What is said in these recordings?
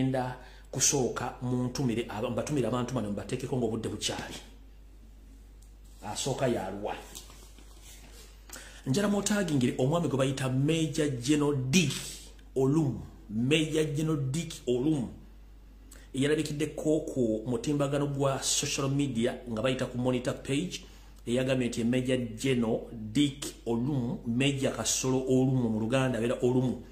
ngenda kusooka muntumire mbatumira abantu bano mbateekeko ng'obudde bukyali. Asooka yalwa. Njala mwotagingire omwami gwe bayita Major General Dick Olum. Major General Dick Olum. Yalabikideko ku mutimbagano gwa social media nga bayita ku monitor page. Eyagambye nti Major General Dick Olum, Major Kasolo Olum mu Luganda bera Olum.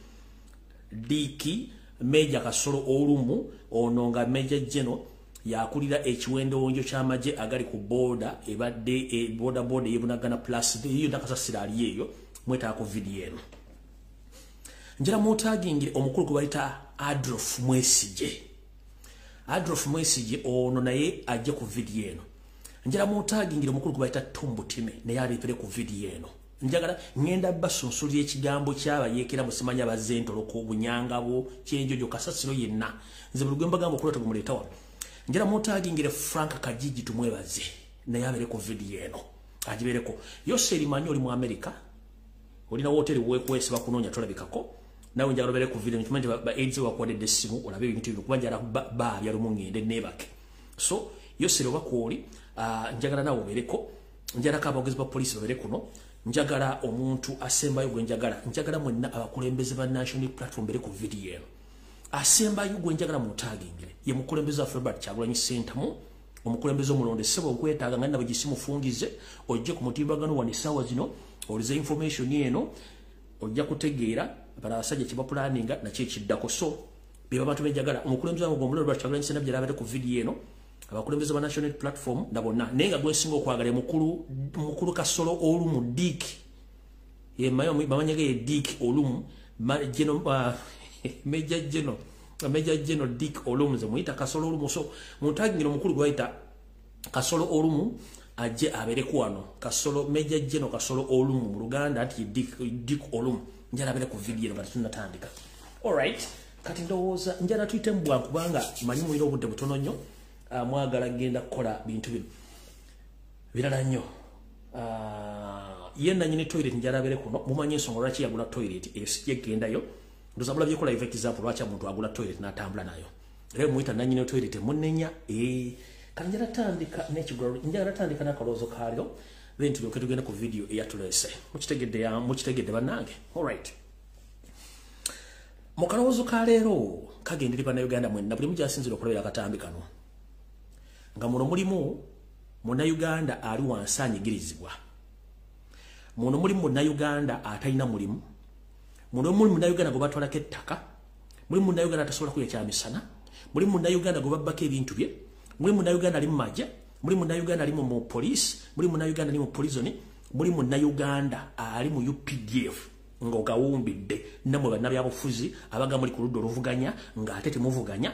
Dick Major Kasolo Olum ono nga Major General yakulira ekiwendo wonjo ky'amagye agali ku border ebadde border yebunagana plus iyo ndakasasira ali eyo mweta ko video eno. Njala mutagingire omukulu kubayita Adolf Mwesige. Adolf Mwesige ono naye ajje ku video eno. Njala mutagingire omukulu kubayita Tumbutime naye alipere ku video eno. Njagala ngenda basunsulira ekigambo kyaba yekera musimanya bazentolo ko bunyangabo kyenjojo kasasiro yenna. Nze bulugwe mbagambo kulota kumuleta wa. Njala mutagingire Frank Kajiji tumwebaze naye abere ku video eno. Ajibereko Yoseri manyo oli mu America. Olina hoteli wekwese bakunonya tolabikako. Nawe njagala bere ku video ntumanje ba AIDS wakwade desimu olabe ebintu byo kubanja ba bya lumungende nebake. So Yoseri bakoli njagala nawe bereko njagala kabagezi ba police bere kuno. Njagala omuntu asembayo gwe njagala mwenna abakulembeze ba national platform bere ku video eno. Asembayo gwe njagala mutagingire ye mukulembeze wa Filbert Kyagulanyi Center mu omukulembeze omulonde sebo kwetaaga ngana bagisimu fungize ojje ku mutimbagano wani sawa zino olize information yeno ojja kutegeera para asajja kiba planning na kiddako so biba abantu benjagala omukulembeze wa omulonde wa Kyagulanyi Center byalabade ku video eno abakulembeze ba national platform nabonna nenga gwesinga okwagala mukulu Kasolo Olumu Dick ye mayo bamanyage Dick Olumu Major General Dick Olumu ze muita Kasolo Olumu so mutagingiro mukulu gwaita Kasolo Olumu aje abereku wano Kasolo Major General Kasolo Olumu mu Luganda ati Dick Olumu njala abere ku video nga tunatandika. All right, kati ndowooza njala tuyite mbwa kubanga manyi mulira obudde butono nnyo. Mwagala genda kola bintu bino birala nnyo. Yenna nyine toilet njala abere kuno mumanyi ensonga lwaki yagula toilet esije gendayo ndozabula byekola live example lwaki omuntu agula toilet n'atambula nayo leo muita nanyine toilet munenya kanjala tandika n'ekigoro njala tandika n'akaloozo kalyo bintu byo ketugenda ku video eyatulese mukitegedde bannange. All right, mu kaloozo ka leero kagendera bannayuganda mwenna buli mujasinzira okulabira akatambi kano nga muno mulimu munnayuganda ali wansi anyigirizibwa, muno mulimu munnayuganda atalina mulimu, muno mulimu munnayuganda gwe batwalako ettaka, mulimu munnayuganda atasobola kulya kyamisana, mulimu munnayuganda gwe babbako ebintu bye, mulimu munnayuganda ali mu magye, mulimu munnayuganda ali mu police, mulimu munnayuganda ali mu prison, mulimu munnayuganda ali mu UPDF ng'ogawumbidde namwe bannabyabufuzi abaga muli ku ludda oluvuganya ng'ate temuvuganya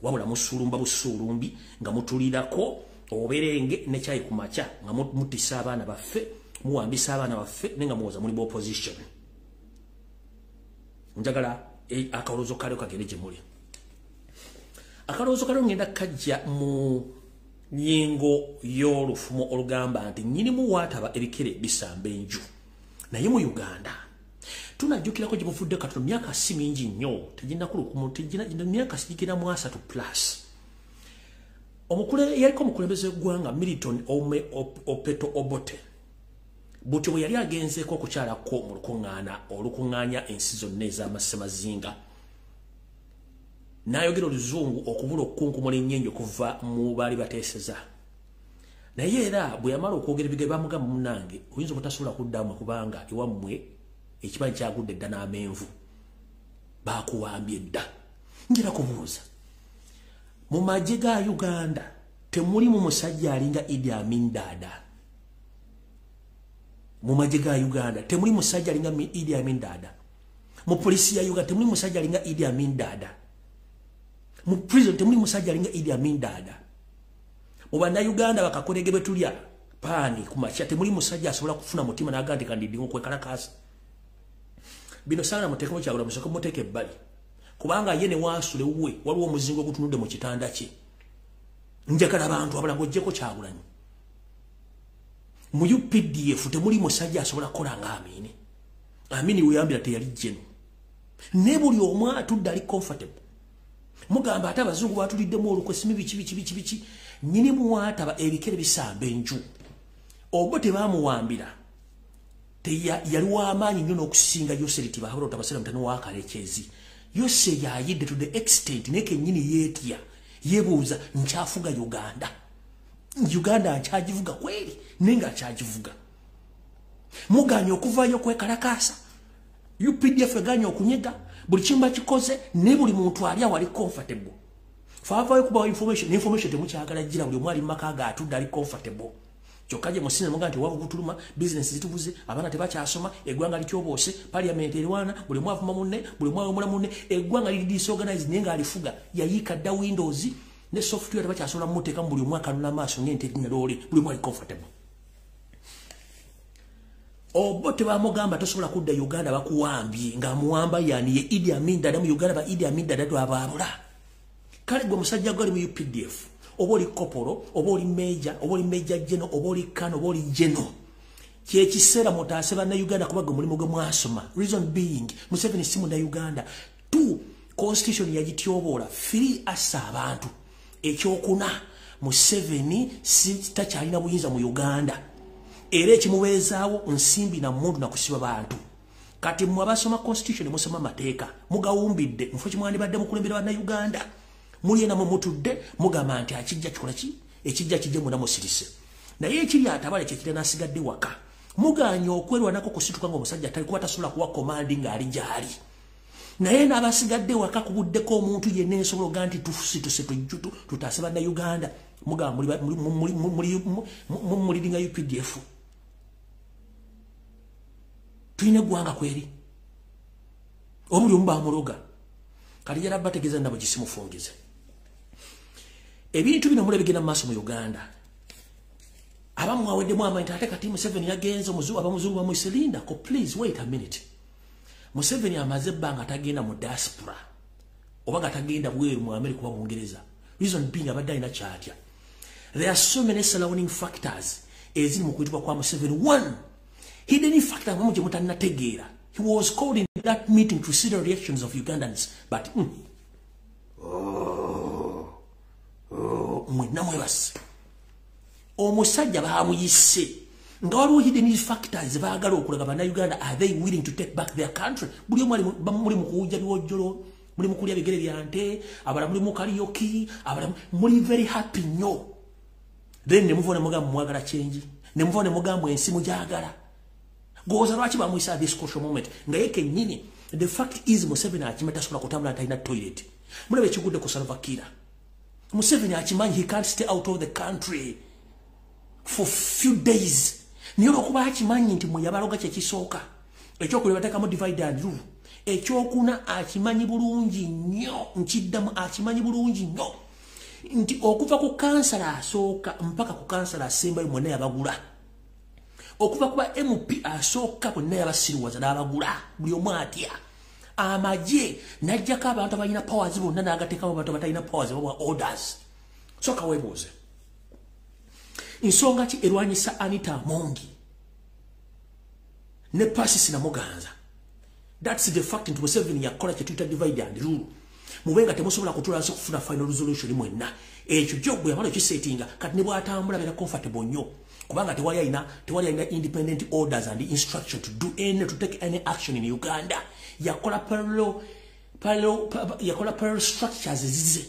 wabula musulumba busulumbi nga mutulirako oberenge ne chai kumacha nga mutisa abaana baffe muwambisa abaana baffe nenga muwoza muli opposition. Njagala akaloozo kalyo kagende gye muli. Akaloozo kalyo ngenda kajja mu nyengo y'olufumo olugamba nti nnyinimu waataba ebikere bisamba enju naye mu Uganda tunajjukirako gye buvudde katono myaka si mingi nnyo tegenda kulukumu tegenda myaka sigikira mu 3 plus yaliko omukulembeze gwanga Milton Opeto Obote buti bwe yali agenzeeko okukyalako mu olukuŋŋaanya ensi zonna ez'amasemazinga n'ayogera oluzungu okubula okukunkumula ennyenje okuva mu baali bateeseza naye era bwe yamala okwogera ebigambo bamugamba munnange oyinza obutasobola kuddamu kubanga ewammwe ekibanyi kyagudde dda n'amenvu bakuwambye dda. Njira kubuuza mu magye ga Uganda temulimu musajja alinga Idi Amin Dada. Mu magye ga Uganda temuli musajja alinga Idi Amin Dada. Mu polisi ya Uganda temuli musajja alinga Idi Amin Dada. Mu prison temuli musajja alinga Idi Amin Dada. Mu bannayuganda bakakolegebwe tulya paani ku makya temuli musajja asobola kufuna mutima n'agandi kandidingo kwekalakasa. Bino sana mutekemo kyagula musoko muteke ebbali kubanga ye ne waasule uwe waliwo omuzingo ogutunudde mu kitanda kye. Njagala abantu abala ng'oggyeko Kyagulanyi mu UPDF temuli musajja asobola kukola nga Amini. Amini weyambira teyali jjenu ne buli omu atudde ali comfortable mugamba ate abazungu batuliddemu olukwesimi biki nyini muwataba ebikere bisamba enju obo tebamuwambira yali w'amaanyi nnyo n'okusinga Yose Tibabula otabasera mutano wa Kalekezi. Yose yayidde to the extent neke nyini yeetya yebuuza nkyafuga Uganda nkyagivuga kweri nenga akyagivuga muganya okuvayo kwekalakasa UPDF eganya okunyega buli kimba kikoze ne buli muntu ali awali comfortable favayo kubawa information temukyagala gira buli omwali makaga atudde ali comfortable chokaje musine munga nti wavu gutuluma business zitubuze abana tebakyasoma eggwanga likyobose parliament erwana buli mwavuma munne buli mwawumula munne eggwanga lili disorganized nenga alifuga yayika da windows ne software tebakyasoma muteka buli mwaka nuna maaso ngente nyalole buli mwali comfortable obote bamugamba tosobola kudda Uganda bakuwambye nga muwamba yani ye Idi Amin Dada mu Uganda ba Idi Amin Dada twababula kale gwe musajja gwe mu UPDF oboli koporo oboli major general oboli kano oboli general kye kisera mutase bana Uganda kubaga mulimo gwe mwasoma reason being Museveni simu na Uganda 2 constitution yagityobola 3 asa abantu ekyokuna Museveni takyalina buyinza mu Uganda era ekimubeezaawo nsimbi na mundu na kusiba bantu kati mwabasoma constitution musoma mateeka mugawumbidde mufo kimwandibadde mukulembera bana Uganda muliyena mu mutudde mugamba nti akijja kikola ki ekijja kijje muna musirise naye ekiri atabale kyekire nasigadde waka muganya okwerwa nako kusituka ngo musajja atali kuba tasobola kuwa commanding ali jali naye n'abasigadde waka kubuddeko omuntu yenna ensobola oga nti tujjutu tutase bana Uganda mugamba muliringa UPDF tuyina gwanga kweri omuli omba muloga kali yara bategeza nabo gisimufungize ebintu bino mule bigenda maso mu Uganda abamu awedde mu amainta ate kati Museveni yagenze omuzu abamuzungu bamuiselinda ko please wait a minute Museveni amaze banga tagenda mu diaspora obaga tagenda bweru mu America wa Bungereza reason being abadde ina kyatya there are so many surrounding factors ezili mu kuitwa kwa Museveni one hidden factor mu jemuta nategeera he was called in that meeting to see the reactions of Ugandans but mwinamwebasi omusajja baamuyise nga waliwo hidden factors baagala okulaga bana Uganda are they willing to take back their country buli omwali muli mukuwujja biwojjolo muli mukulya bigere byante abala muli mukaliyoki abala muli very happy nnyo then ne muvone mugamba mwagala change ne muvone mugamba ensi mujagala goza lwaki bamuyisa this crucial moment nga yeke nyini the fact is Museveni akimata sobola kutambula atalina toilet mulebe kigudde ku Salva Kiir Museveni akimanyi he can't stay out of the country for few days niyo okuba akimanyi nti muyabaloga kye kisooka ekyokuleba batekamu divide and rule ekyokuna akimanyi bulungi nnyo nkiddamu akimanyi bulungi nnyo nti okuva ku kansala asooka mpaka ku kansala asembayo mwonna yabagula okuva kuba MP asooka bonna yabasiriwaza n'abagula buli omu atya amaje najjako abantu abalina powers bonna n'agateekamu abantu abatalina powers babwa orders soka weebuuze nsonga ki erwanyisa Anita Amongi ne Pacis Namuganza that's the fact nti Museveni yakola kye tuyita divide and rule mubenga temusobola kutulaansi kufuna final resolution mwenna ekyo gyobwe yamala ekisetinga kati ne bwatambula beera comfortable nnyo kubanga tewali alina independent orders and instruction to do to take any action in Uganda yakola parallel structures zize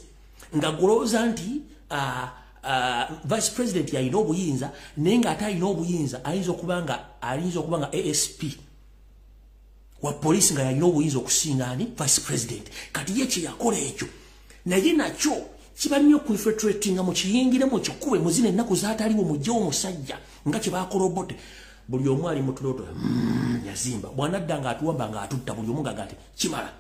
nga goloza nti vice president yalina obuyinza naye nga ate alina obuyinza ayinza okubanga ASP wa polisi nga yalina obuyinza okusingaani vice president kati ye kye yakola ekyo naye nakyo kiba nnyo kuinfiltratinga mu kiyingire mu kikube muzina ennaku zaataliwo mujjewo omusajja nga kye baakola obote buli omu ali mutuloto yazimba bwanadda nga atuwamba nga atutta buli omu nga ati kimala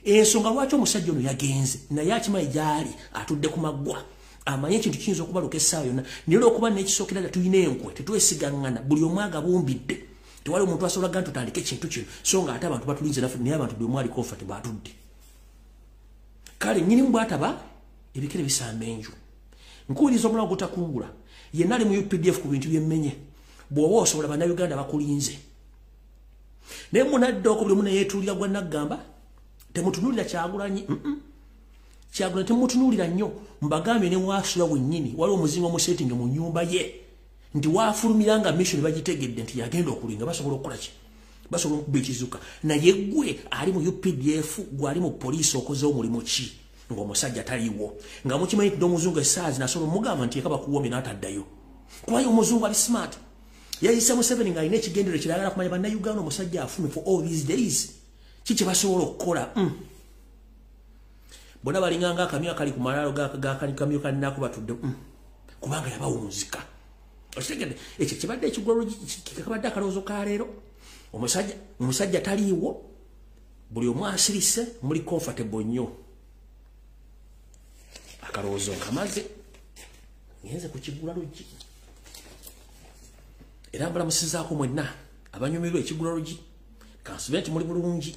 ensonga lwaki omusajja ono yagenze naye akimanyi gyali atudde ku maggwa amanye ekintu kiyinza okubaluka essaawa yonna naye olwokuba nekisookera ddala tulina enkwe tetwesigaŋŋana buli omu agabumbidde tewali omuntu asobola gani tutandike ekintu kino so nga ate abantu batulinze naffe naye abantu buli omu ali comfortable atudde kale nnyini mbwataba ebikere bisamba enju nkuwuliriza omulawo gutakungula yenna ali mu UPDF ku bintu byemmenye bw'oba osobola bannayuganda bakulinze naye munaddeoko buli omu neyeetuulira gwa naggamba temutunuulira Kyagulanyi Kyagulanyi temutunuulira nnyo mbagambye ne waasula wennyini waliwo omuzingo omusetinge mu nnyumba ye nti waafulumiranga mission bagitegedde nti yagenda okulinga basobola okukola ki basobola okuba ekizuka naye gwe ali mu UPDF gwe ali mu poliisi okozeho omulimu ki ng'omusajja taliiwo nga mukimanyi tudde omuzungu essaazi nasobola omugamba nti yekaba kuwomye n'ataddayo kubayo omuzungu ali smart yayise Museveni ng'alina ekigendero kiragala kumanya bannayuganda omusajja afumye for all these days kiki basobola okukola bona balinganga akamyu akali ku malaalo g'akamyu kannaku batudde kubanga yabawunzika okitegedde ekyo kibadde ekigwalo kikabadde akalowoozo ka leero omusajja taliiwo buli omu asirise muli comfortable nnyo akalowoozo nkamaze ngenze ku kigula luggi era mbalamusizaako mwenna abanyumirwa ekigula luggi kansube nti muli bulungi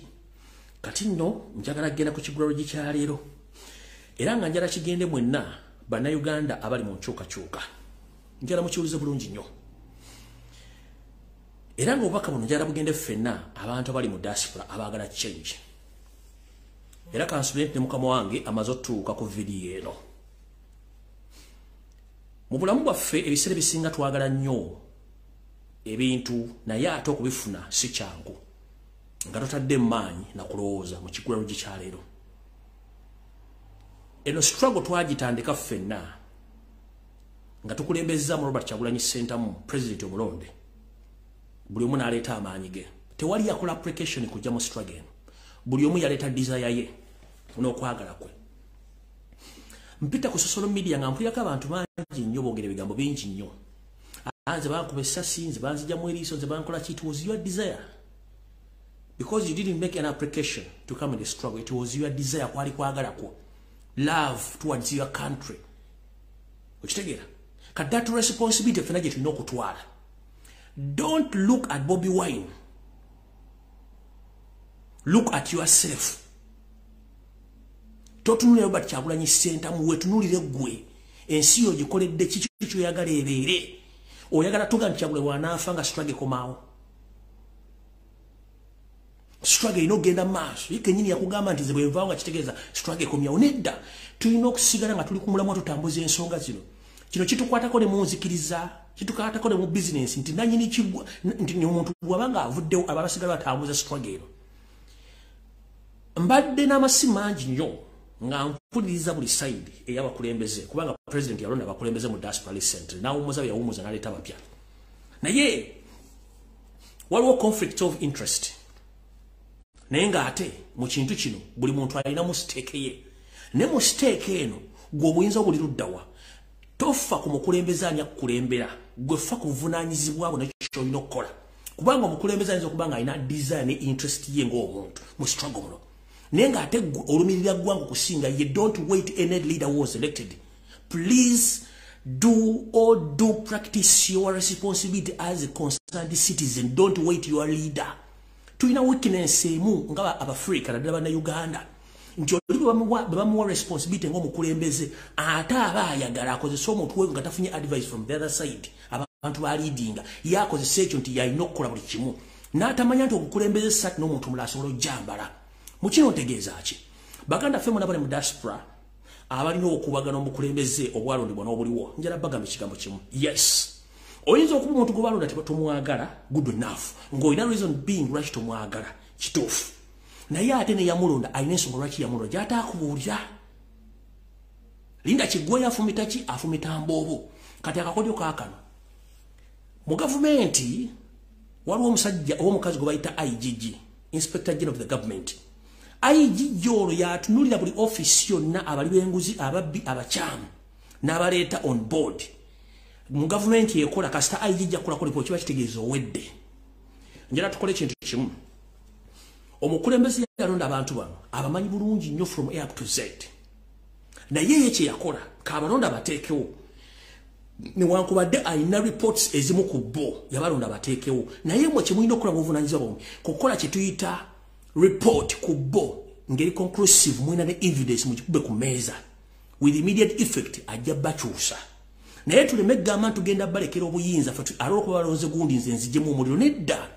kati nno njagala kgenda ku kigula luggi kya leero era nga njala kigende mwenna bannayuganda abali mu nkyukakyuka njala mukiwulize bulungi nnyo era ng'obubaka buno njala bugende ffenna abantu abali mu diaspora abaagala change era kansube nti ne mukama wange amaze otutuuka ku vidiyo eno mu bulamu bwaffe ebiseera ebisinga twagala nnyo ebintu naye ate okubifuna si kyangu nga totadde maanyi nakulowooza mu kigula luggi kya leero eno struggle twagitandika ffenna nga tukulembezza mu Robert Kyagulanyi Ssentamu president omulonde buli omu n'aleeta amaanyi ge tewali yakola application kujja mu struggle buli omu yaleeta desire ye n'okwagala kwe mpita ku social media nga mpulirako abantu bangi nnyo boogera ebigambo bingi nnyo nze bankuba essasi nze banzijjamu eriiso nze bankola ki it was your desire because you didn't make an application to come in the struggle it was your desire kwali kwagala kwo love towards your country okitegeera kati that responsibility fena gye tulina okutwala don't look at Bobi Wine look at yourself totunulira Robert Kyagulanyi Ssentamu wetunulire gwe ensi yo gikoledde kiki kyoyagala ebeere oyagala tuga nti Kyagulanyi wanaafa nga struggle komaawo struggle inogenda maaso yekenyini yakugamba nti ze bwenvaawo nga kitegeeza struggle komyawo nedda tulina okusigala nga tuli ku mulamwa tutambuza ensonga zino kino kitukwatako ne munzikiriza kitukwatako ne mu business nti nanyini kigwa nti omuntu bwabanga avuddewo ababasigala batambuza struggle eno mbadde n'amasi mangi nnyo nga mpuliriza buli side ey'abakulembeze kubanga president yalonda abakulembeze mu diaspora recently n'awummuza bye yawummuza n'aleeta abapya naye waliwo conflict of interest naye ng'ate mu kintu kino buli muntu alina mu siteeke ye ne mu siteeke eno gwe omuyinza obuli luddawa tofa ku mukulembeze ani akukulembera gwe ffa ku buvunaanyizibwa bwo nekyolina okukola kubanga omukulembeze ayinza okuba nga alina desire ne interest ye ng'omuntu mu struggle muno naye ng'ate olumirira ggwanga okusinga ye don't wait any leader was elected please do practice your responsibility as a concerned citizen don't wait your leader tulina weakness emu nga Abafrika naddala bannayuganda nti oli bebamuwa responsibility ng'omukulembeze ate aba ayagala akozesa omuntu we nga tafunye advice from the other side abantu ba leadinga ye akozesa ekyo nti yalina okukola buli kimu n'atamanya nti okukulembeze sati n'omuntu mulala asobola ojjambala mu kino ntegeeza ki baganda ffe muna bali mu diaspora abalina okubagana omukulembeze obwalondebwa n'obuliwo njala bagamba ekigambo kimu yes oyinza okuba omuntu gwe balonda tomwagala good enough ng'olina reason being lwaki tomwagala kituufu naye ate ne yamulonda alina ensonga lwaki yamulonda gy'ataakubuulira linda kiggwe afumita ki afumita mboobo kati akakodyo kaakano mu gavumenti waliwo omusajja oba omukazi gwe bayita IGG Inspector General of the Government IGG olwo yatunulira buli office yonna abali b'enguzi ababbi abakyamu n'abaleeta on board mu gavumenti yekola kasita IGG akolako lipooti kiba kitegeeza owedde njala tukole ekintu kimu omukulembeze yalonda abantu bano abamanyi bulungi nnyo from A up to Z naye ye kye yakola kaabalonda bateekewo newankubadde alina reports ezimu ku bo yabalonda bateekewo naye mwe kye mulina okukola buvunaanyizibwa bwomwe kukola kye tuyita report ku bo ngeri conclusive mulina ne evidence mukikube ku meeza with immediate effect ajja bakyusa naye tuleme gamba ntugenda balekera obuyinza alolwokuba balonze gundi nze nzijjemu omuliro nedda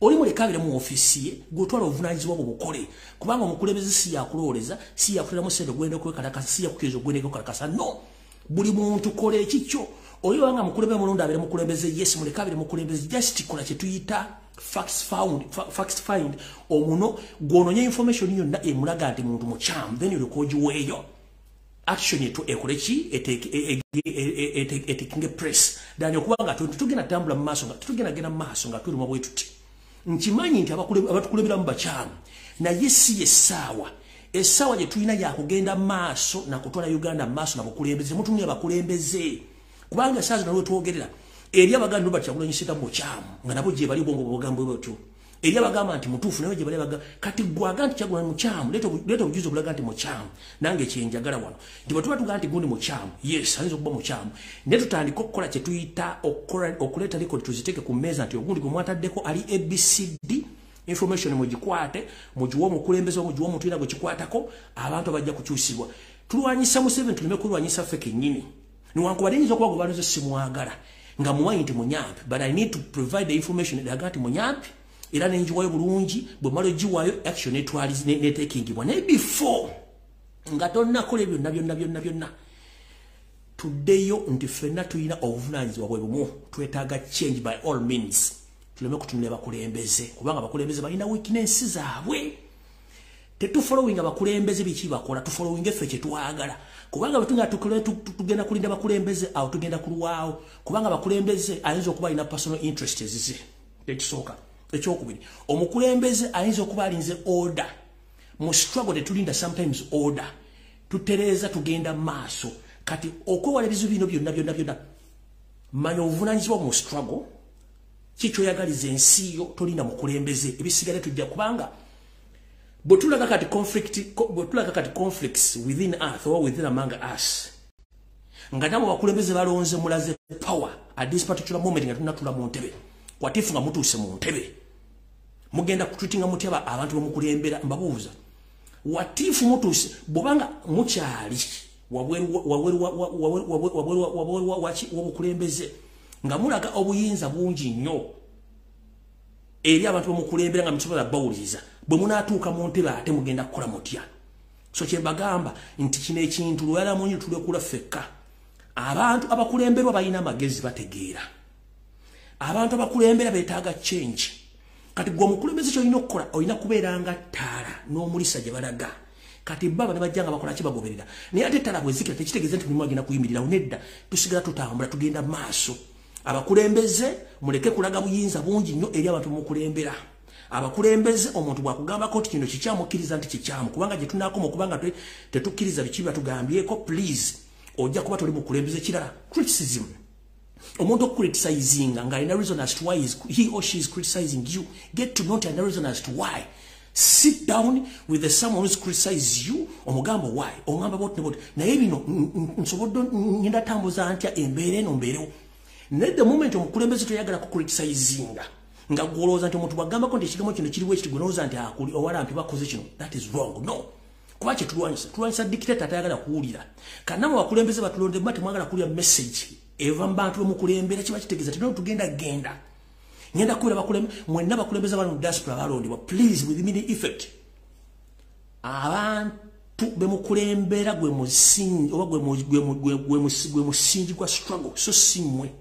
oli mulekabire mu ofisi ye gotwala obuvunanyizibwa bwo bukole kubanga omukulembeze si yakuloleza si yakuteramu sente gwende kwekalakasa si yakukiriza ogwende kwekalakasa no buli muntu kole ekikyo oli wanga mukulembeze mulonda abere mukulembeze yes mulekabire mukulembeze just kola kye tuyita facts find omuno gwononya information yonna emulaga nti muntu mukyamu then olikogiweeyo action yetu ekoleki etekinge press dani okubanga tugenda tambula mu maaso nga tugenda maaso nga tuli mu bwetu ti nkimanyi nti abatukulembera mu bakyamu naye si essaawa gye tulina yakugenda maaso na kutwala Uganda maaso na bukulembeze mutumye abakulembeze kubanga essaawa zino lwetwogerera eri abaganda batya kulonyeseka mu kyamu nga nabo gye bali bongo bugambo bwetyo eri abagamba nti mutuufu naye gye bali baga kati gwaga nti kyagula mu kyamu leeta obujuzi obulaga nti mu kyamu nange ekyenjagala wano nti bwe tuba tugaa nti gundi mu kyamu yes ayinza okuba mu kyamu naye tutandika okukola kye tuyita okuleeta rekodi tuziteeke ku mmeeza nti ogundi gwe mwataddeko ali ABCD information mugikwate mugiwa omukulembeze mugiwa omuntu yina gwe kikwatako abantu abajja kukyusibwa tulwanyisa Museveni tuleme kulwanyisa ffe kennyini niwankubadde nyinza okuba gwe baluze simwagala nga muwanyi nti munyampi but I need to provide the information eraga nti munyampi era nenjiwayo bulungi bwe malo giwayo action etwalize netekingibwa naye before nga tonnakola byonna tuddeyo nti ffenna tulina obuvunanyizibwa bwe bumu twetaaga change by all means tuleme kutunula bakulembeze kubanga bakulembeze balina weakness zaabwe tetufollowing abakulembeze biki bakola tufollowing ffe kye twagala kubanga betunga tugenda kulinda bakulembeze awo tugenda kulwawo kubanga bakulembeze ayinza okuba alina personal interest ezize ekisooka ekyokubiri omukulembeze ayinza okuba alinze order mu struggle tetulinda sometimes order tutereza tugenda maaso kati okwewala ebizibu bino byonna manya obuvunanyizibwa mu struggle kikyoyagaliza ensi yo tolinda mukulembeze ebisigale tujja kubanga bwetulaga kati conflicts within us or within among us nga nabo bakulembeze balonze mulaze power at this particular moment nga tunatula mu ntebe watifu nga mutuuse mu ntebe mugenda kutwitinga mutyaba abantu bamukulembera mbabuuza watifu mutuuse bobanga mukyali wabukulembeze nga mulaga obuyinza bungi nnyo eri abantu bamukulembera nga musobola bawuliriza bwe munaatuuka mu ntebe ate mugenda kukola mutya so kye bagamba nti kino ekintu lwala munyi tulekula ffekka abantu abakulemberwa balina amagezi bategeera abantu abakulembera beetaaga change kati gwe omukulembeze kyolina okukola olina kubeera nga ttaala n'omulisa gye balaga kati baba ne bajja nga bakola kibagoberera naye ate ttaala bwezikira tekitegeeza nti mulimu agenda kuyimirirawo nedda tusigala tutambula tugenda maaso abakulembeze muleke kulaga buyinza bungi nnyo eri abantu mukulembera abakulembeze omuntu bwakugambako nti kino kikyamukkiriza nti kikyamu kubanga gye tunaakoma okubanga tetukkiriza biki batugambyeko please ojja kuba toli mukulembeze kirala criticism omuntu okucriticizinga nga alina reason as to why he or she is criticizing you get to know the reason as to why sit down with someone who's criticizes you omugamba why ongamba bot naye bino nsobodde ngenda tambuza ntya embeera eno mbeerewo naye the moment omukulembeze toyagala kucriticizinga nga gwolowooza nti omuntu bwagambako nti ekigambo kino kiriwo ekiti gwolowooza nti owalampi bakoze kino that is wrong no kuba kye tulwanyisa dictator atayagala kuwulira kannamu bakulembeze batulonde bate mwagala kuwulira message eva mu bantu bamukulembera kiba kitegeeza ti tugenda genda ngenda kuwulira mwenna bakulembeze bali mu diaspora balondebwa please with immediate effect abantu bemukulembera gwe musingi oba gwe musingi gwa struggle so simwe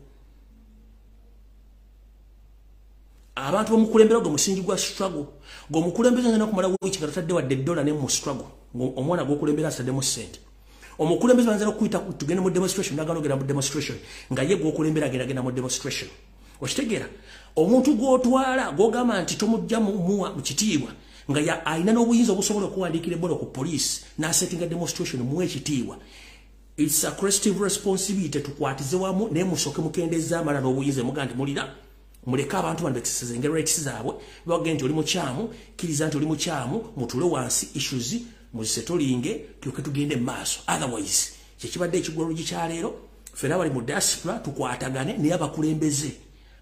abantu bamukulembera gwe musingi gwa struggle gwe mukulembeza ngenda kumala wiki nga tatadde wadde $1 ne mu struggle omwana gwokulembera ataddemu sente omukulembeze banzira okuyita tugende mu demonstration nagalogera mu demonstration nga ye gwokulembera agenda mu demonstration okitegeera omuntu gwotwala gwogamba nti tomujja muwa mu kitiibwa nga alina n'obuyinza obusobola okuwandiikira ebola ku police n'asettinga demonstration muwe ekitiibwa it's a collective responsibility tukwatize wamu naye musooke mukendeeza amala n'obuyinza muga nti mulira muleka abantu bano bekiseze engero rights zaabwe bagende nti oli mukyamu kkiriza nti oli mukyamu mutule wansi issues muzisetolinge tuke tugende maaso otherwise kyekibadde ekigwolo gikyaleero ffena bali mu diaspora tukwatagane naye abakulembeze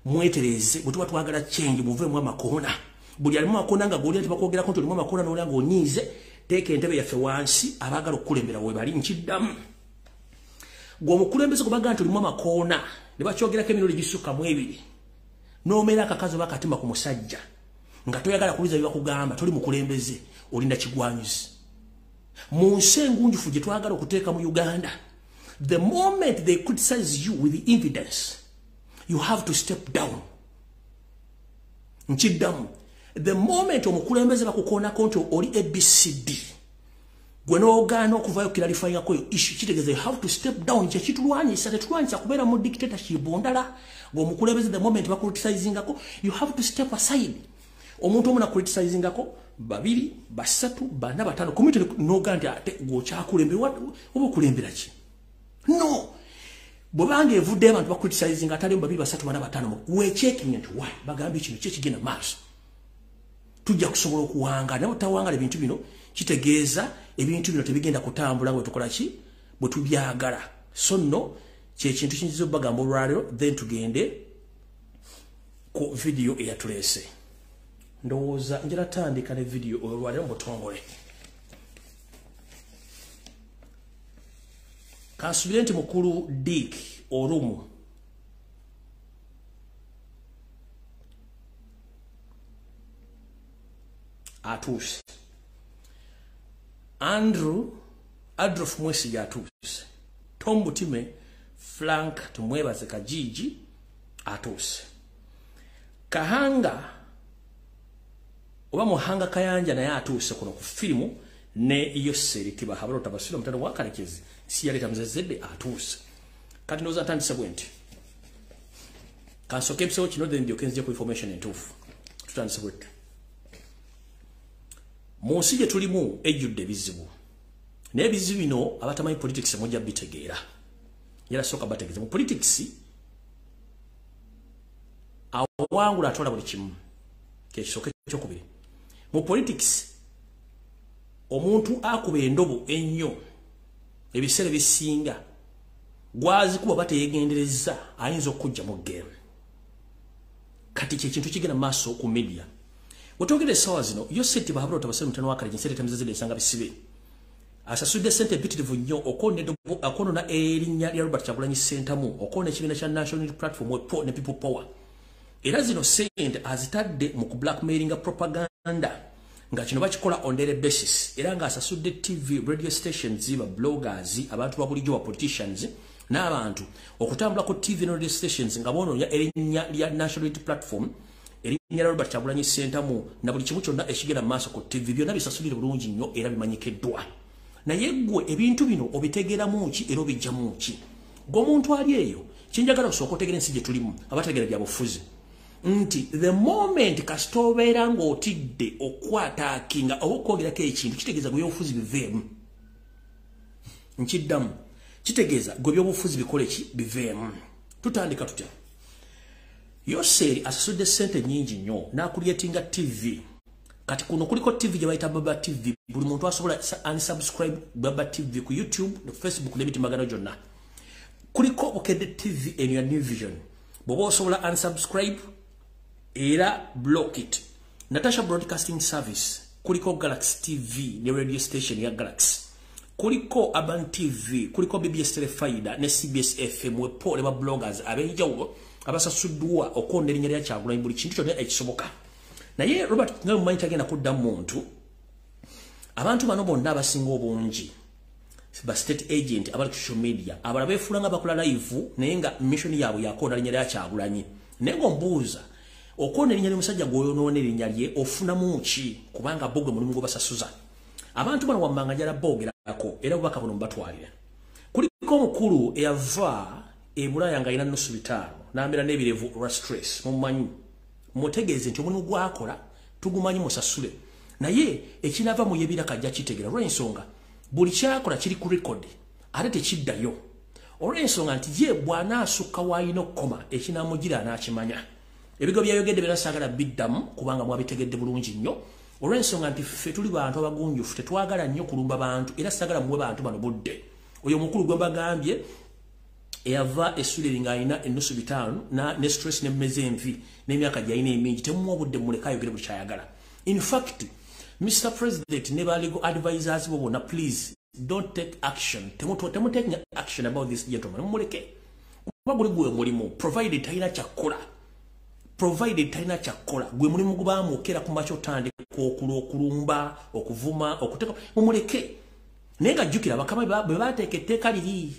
mwetereze bwe tuba twagala change muveemu amakoona buli alimu amakoona nga goli nti bakwogerako nti olimu amakoona n'olya ng'onyiize teeka entebe yaffe wansi abaagala okukulembera we bali nkiddamu gwe omukulembeze gwe bagaa nti olimu amakoona ne bakyogerako emirundi gisukka mu 2 n'omeera akakazi oba akatimba ku musajja nga toyagala kuliza biba kugamba toli mukulembeze olinda kigwanyuzi mu nsi engunjufu gye twagala okuteeka mu Uganda. The moment they criticize you with the evidence, you have to step down. Nchiddamu, the moment omukulembeze bakukoonako nti oli ABCD gwe n'ogaana okuvayo kiralifayinga kweyo issue kitegeeza you have to step down. Kyekitulwanyisa tetulwanyisa kubeera mu dictatorship ndala ng'omukulembeze the moment bakucriticizingako you have to step aside. Omuntu omu nakucriticizingako babiri basatu bana batano komite n'ogaana nti ate gw'okyakulembera oba okulembera ki? No. Bobanga evudde abantu bakucriticizing atali babiri basatu bana batano we checking nti why bagambye kino kigenda maaso tujja kusobola okuwanga naye otawangala ebintu bino kitegeeza ebintu bino tebigenda kutambula bwe tukola ki bwe tubyagala. So no kyekintu kinyiza bagamba olwaliro then tugende ku video eyatulese. Ndowooza njala tandika ne video olwaliro mbutongole. Kansubire nti mukulu Dick Olumu atuuse. Adolf Mwesiga atuuse. Tom Butime Frank tumwebaze Kajiji atuuse. Kahanga oba Muhanga Kayanja naye atuuse kuno ku filimu ne iyo seri tiba habalo tabasula mutano wakalekezi si yaleta mzezede atuuse. Kati ndoza atandise bwenti kansoke episode kino then ndio kenze ku information entuufu tutandise bwenti. Munsi gye tulimu ejjudde ebizibu naye ebizibu bino abatamanyi politics mujja bitegeera yala soka bategeeza mu politics awangula atola buli kimu kekisoke kyokubiri mu politics omuntu akuba endobo ennyo ebiseera bisinga gwazi kuba bateyegendereza ayinza okujja mu game. Kati kyekintu kigenda maaso ku media wetogere esawa zino yo sente bahabula otabasale mutano wakale nsente tamuzezede esanga bisibe asasudde sente bitirivu nnyo okonona erinnya lya Robert Kyagulanyi Ssentamu okona ekibiina kya National Platform ne People Power era zino sente azitadde mu ku blackmailinga propaganda nga kino bakikola on daily basis era nga asasudde TV radio stations ziba bloggers abantu babulijjo wa politicians n'abantu okutambula ku TV radio stations nga bononya erinnya lya National Platform erinnya Robert Kyagulanyi Ssentamu na buli kimu kyonna ekigenda maaso ku TV byonna bisasulire bulungi nnyo era bimanyikiddwa. Naye gwe ebintu bino obitegeeramu ki era obijjamu ki? Ng'omuntu ali eyo kinjagala osooka otegera ensi gye tulimu abategera bya bufuzi nti the moment kasita obeera ng'otidde okwataakinga oba okwogerako ekintu kitegeeza gwe byobufuzi biveemu. Nkiddamu kitegeeza gwe byobufuzi bikole ki biveemu. Tutandika tutya. Yoseri asasudde sente nyingi nnyo n'akulyetinga TV. Kati kuno kuliko TV gye bayita Baba TV. Buli muntu asobola unsubscribe Baba TV ku YouTube ne Facebook ne bitimagano gyonna. Kuliko Bukedde TV eno ya New Vision. Bw'oba osobola unsubscribe era block it. Natasha Broadcasting Service kuliko Galaxy TV ne radio station ya Galaxy. Kuliko Urban TV, kuliko BBS Telefaida ne CBS FM wepo ne ba bloggers abenjawulo abasasuddwa okonda erinnya lya Kyagulanyi buli kintu kyonna ekisoboka. Naye Robert nga mumanyi tagenda kudda muntu abantu bano bonna abasinga obungi ba state agent abali ku social media abala beefula nga bakola live naye nga mission yaabwe yakonda erinnya lya Kyagulanyi. Naye ng'ombuuza okonda erinnya ly'omusajja gw'oyonoona erinnya lye ofunamu ki kubanga bogwe mulimu gwe basasuza. Abantu bano wammanga njala boogerako era bubaka buno mubatwalira. Kuliko omukulu eyava Bulaya nga alina nnusu bitaano n'ambeera n'ebirevu olwa stress mumanyi mutegeeze nti omulimu gwakola tugumanyi musasule naye ekinava mu yebira kajja kitegera olw'ensonga buli kyakola kiri ku record ate tekiddayo olw'ensonga nti ye bw'anaasukka w'alina okukoma ekinaamugira anaakimanya. Ebigo byayogedde birasaagala biddamu kubanga mwabitegedde bulungi nnyo olw'ensonga nti ffe tuli bantu abagunjufu tetwagala nnyo kulumba bantu era saagala muwe bantu bano budde. Oyo omukulu gwe mbagambye eyava essuliri ng'alina ennusu bitaano ne stress n'emmeze envi n'emyaka gy'alina emingi temuwa obudde muleka ayogere buli kyayagala. In fact Mr. President ne ba legal advisors bo bonna please don't take action. Temutaking action about this gentleman. Muleke kuba guli gwe mulimu provided talina kyakola provided talina kyakola gwe mulimu gubamu okera ku macho tande okulumba okuvuma okuteka mumuleke nenga jukira bakama bwe bateeka etteeka liri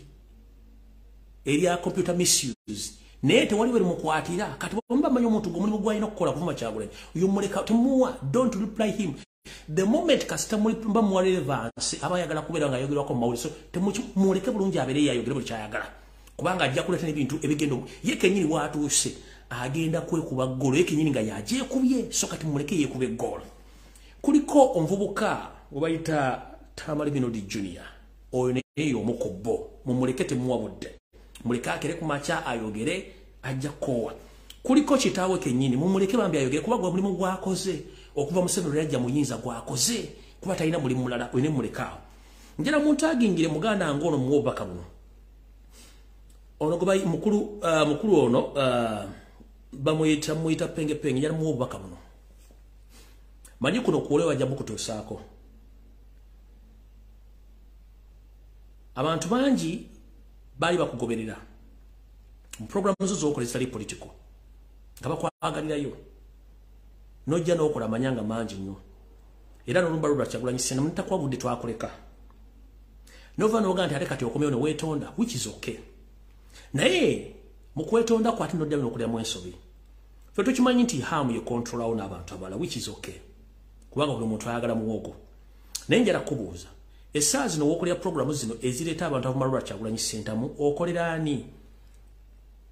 area computer misuse naye tewali bali mukwatira kati bomba manyo omuntu gwe mulimu gwalina okukola kuvuma Kyagulanyi uyo muleka tumuwa don't reply him the moment kasita muli mba mu relevance abayagala kubeera nga ayogerwako mu mawulire so temuleke bulungi abere yayogere buli kyayagala kubanga ajja kuleta ebintu ebigendo ye kenyini watuuse agenda kwekuba golo ye kenyini nga yagyekubye so kati muleke yekube golo kuliko omuvubuka obayita Tamale Binodi Junior oyo neyo omukobbo mumuleke temuwabudde muleke akere ku macha ayogere ajja kowa kuliko kitaawe kenyini mumuleke bambi ayogere kuba gwa mulimu gwakoze okuva musevero yajja muyinza gwakoze kuba talina mulimu mulala wene mulekaawo njera muntagingire muganda ngono muwobaka buno ono goba mukulu ono bamuyita penge njera muwobaka buno manyi kuno kuolewa jambo kutosaako abantu bangi bali bakugoberera mu program zo okola zitali political ngaba kwagalirayo nojja n'okola amanyanga mangi nnyo era n'olumba Robert Kyagulanyi Ssentamu ntakwabudde twakoleka nova n'oga nti ate kati okomyewo ne weetonda which is okay naye mu kwetonda kwati noddayo n'okulyamu ensobi ffe tukimanyi nti hamu ye controlawo n'abantu abalala which is okay kubanga buli muntu ayagala muwogo naye njala kubuuza essaawa zino w'okolera programu zino ezireeta abantu abamala Robert Kyagulanyi Ssentamu okolera ani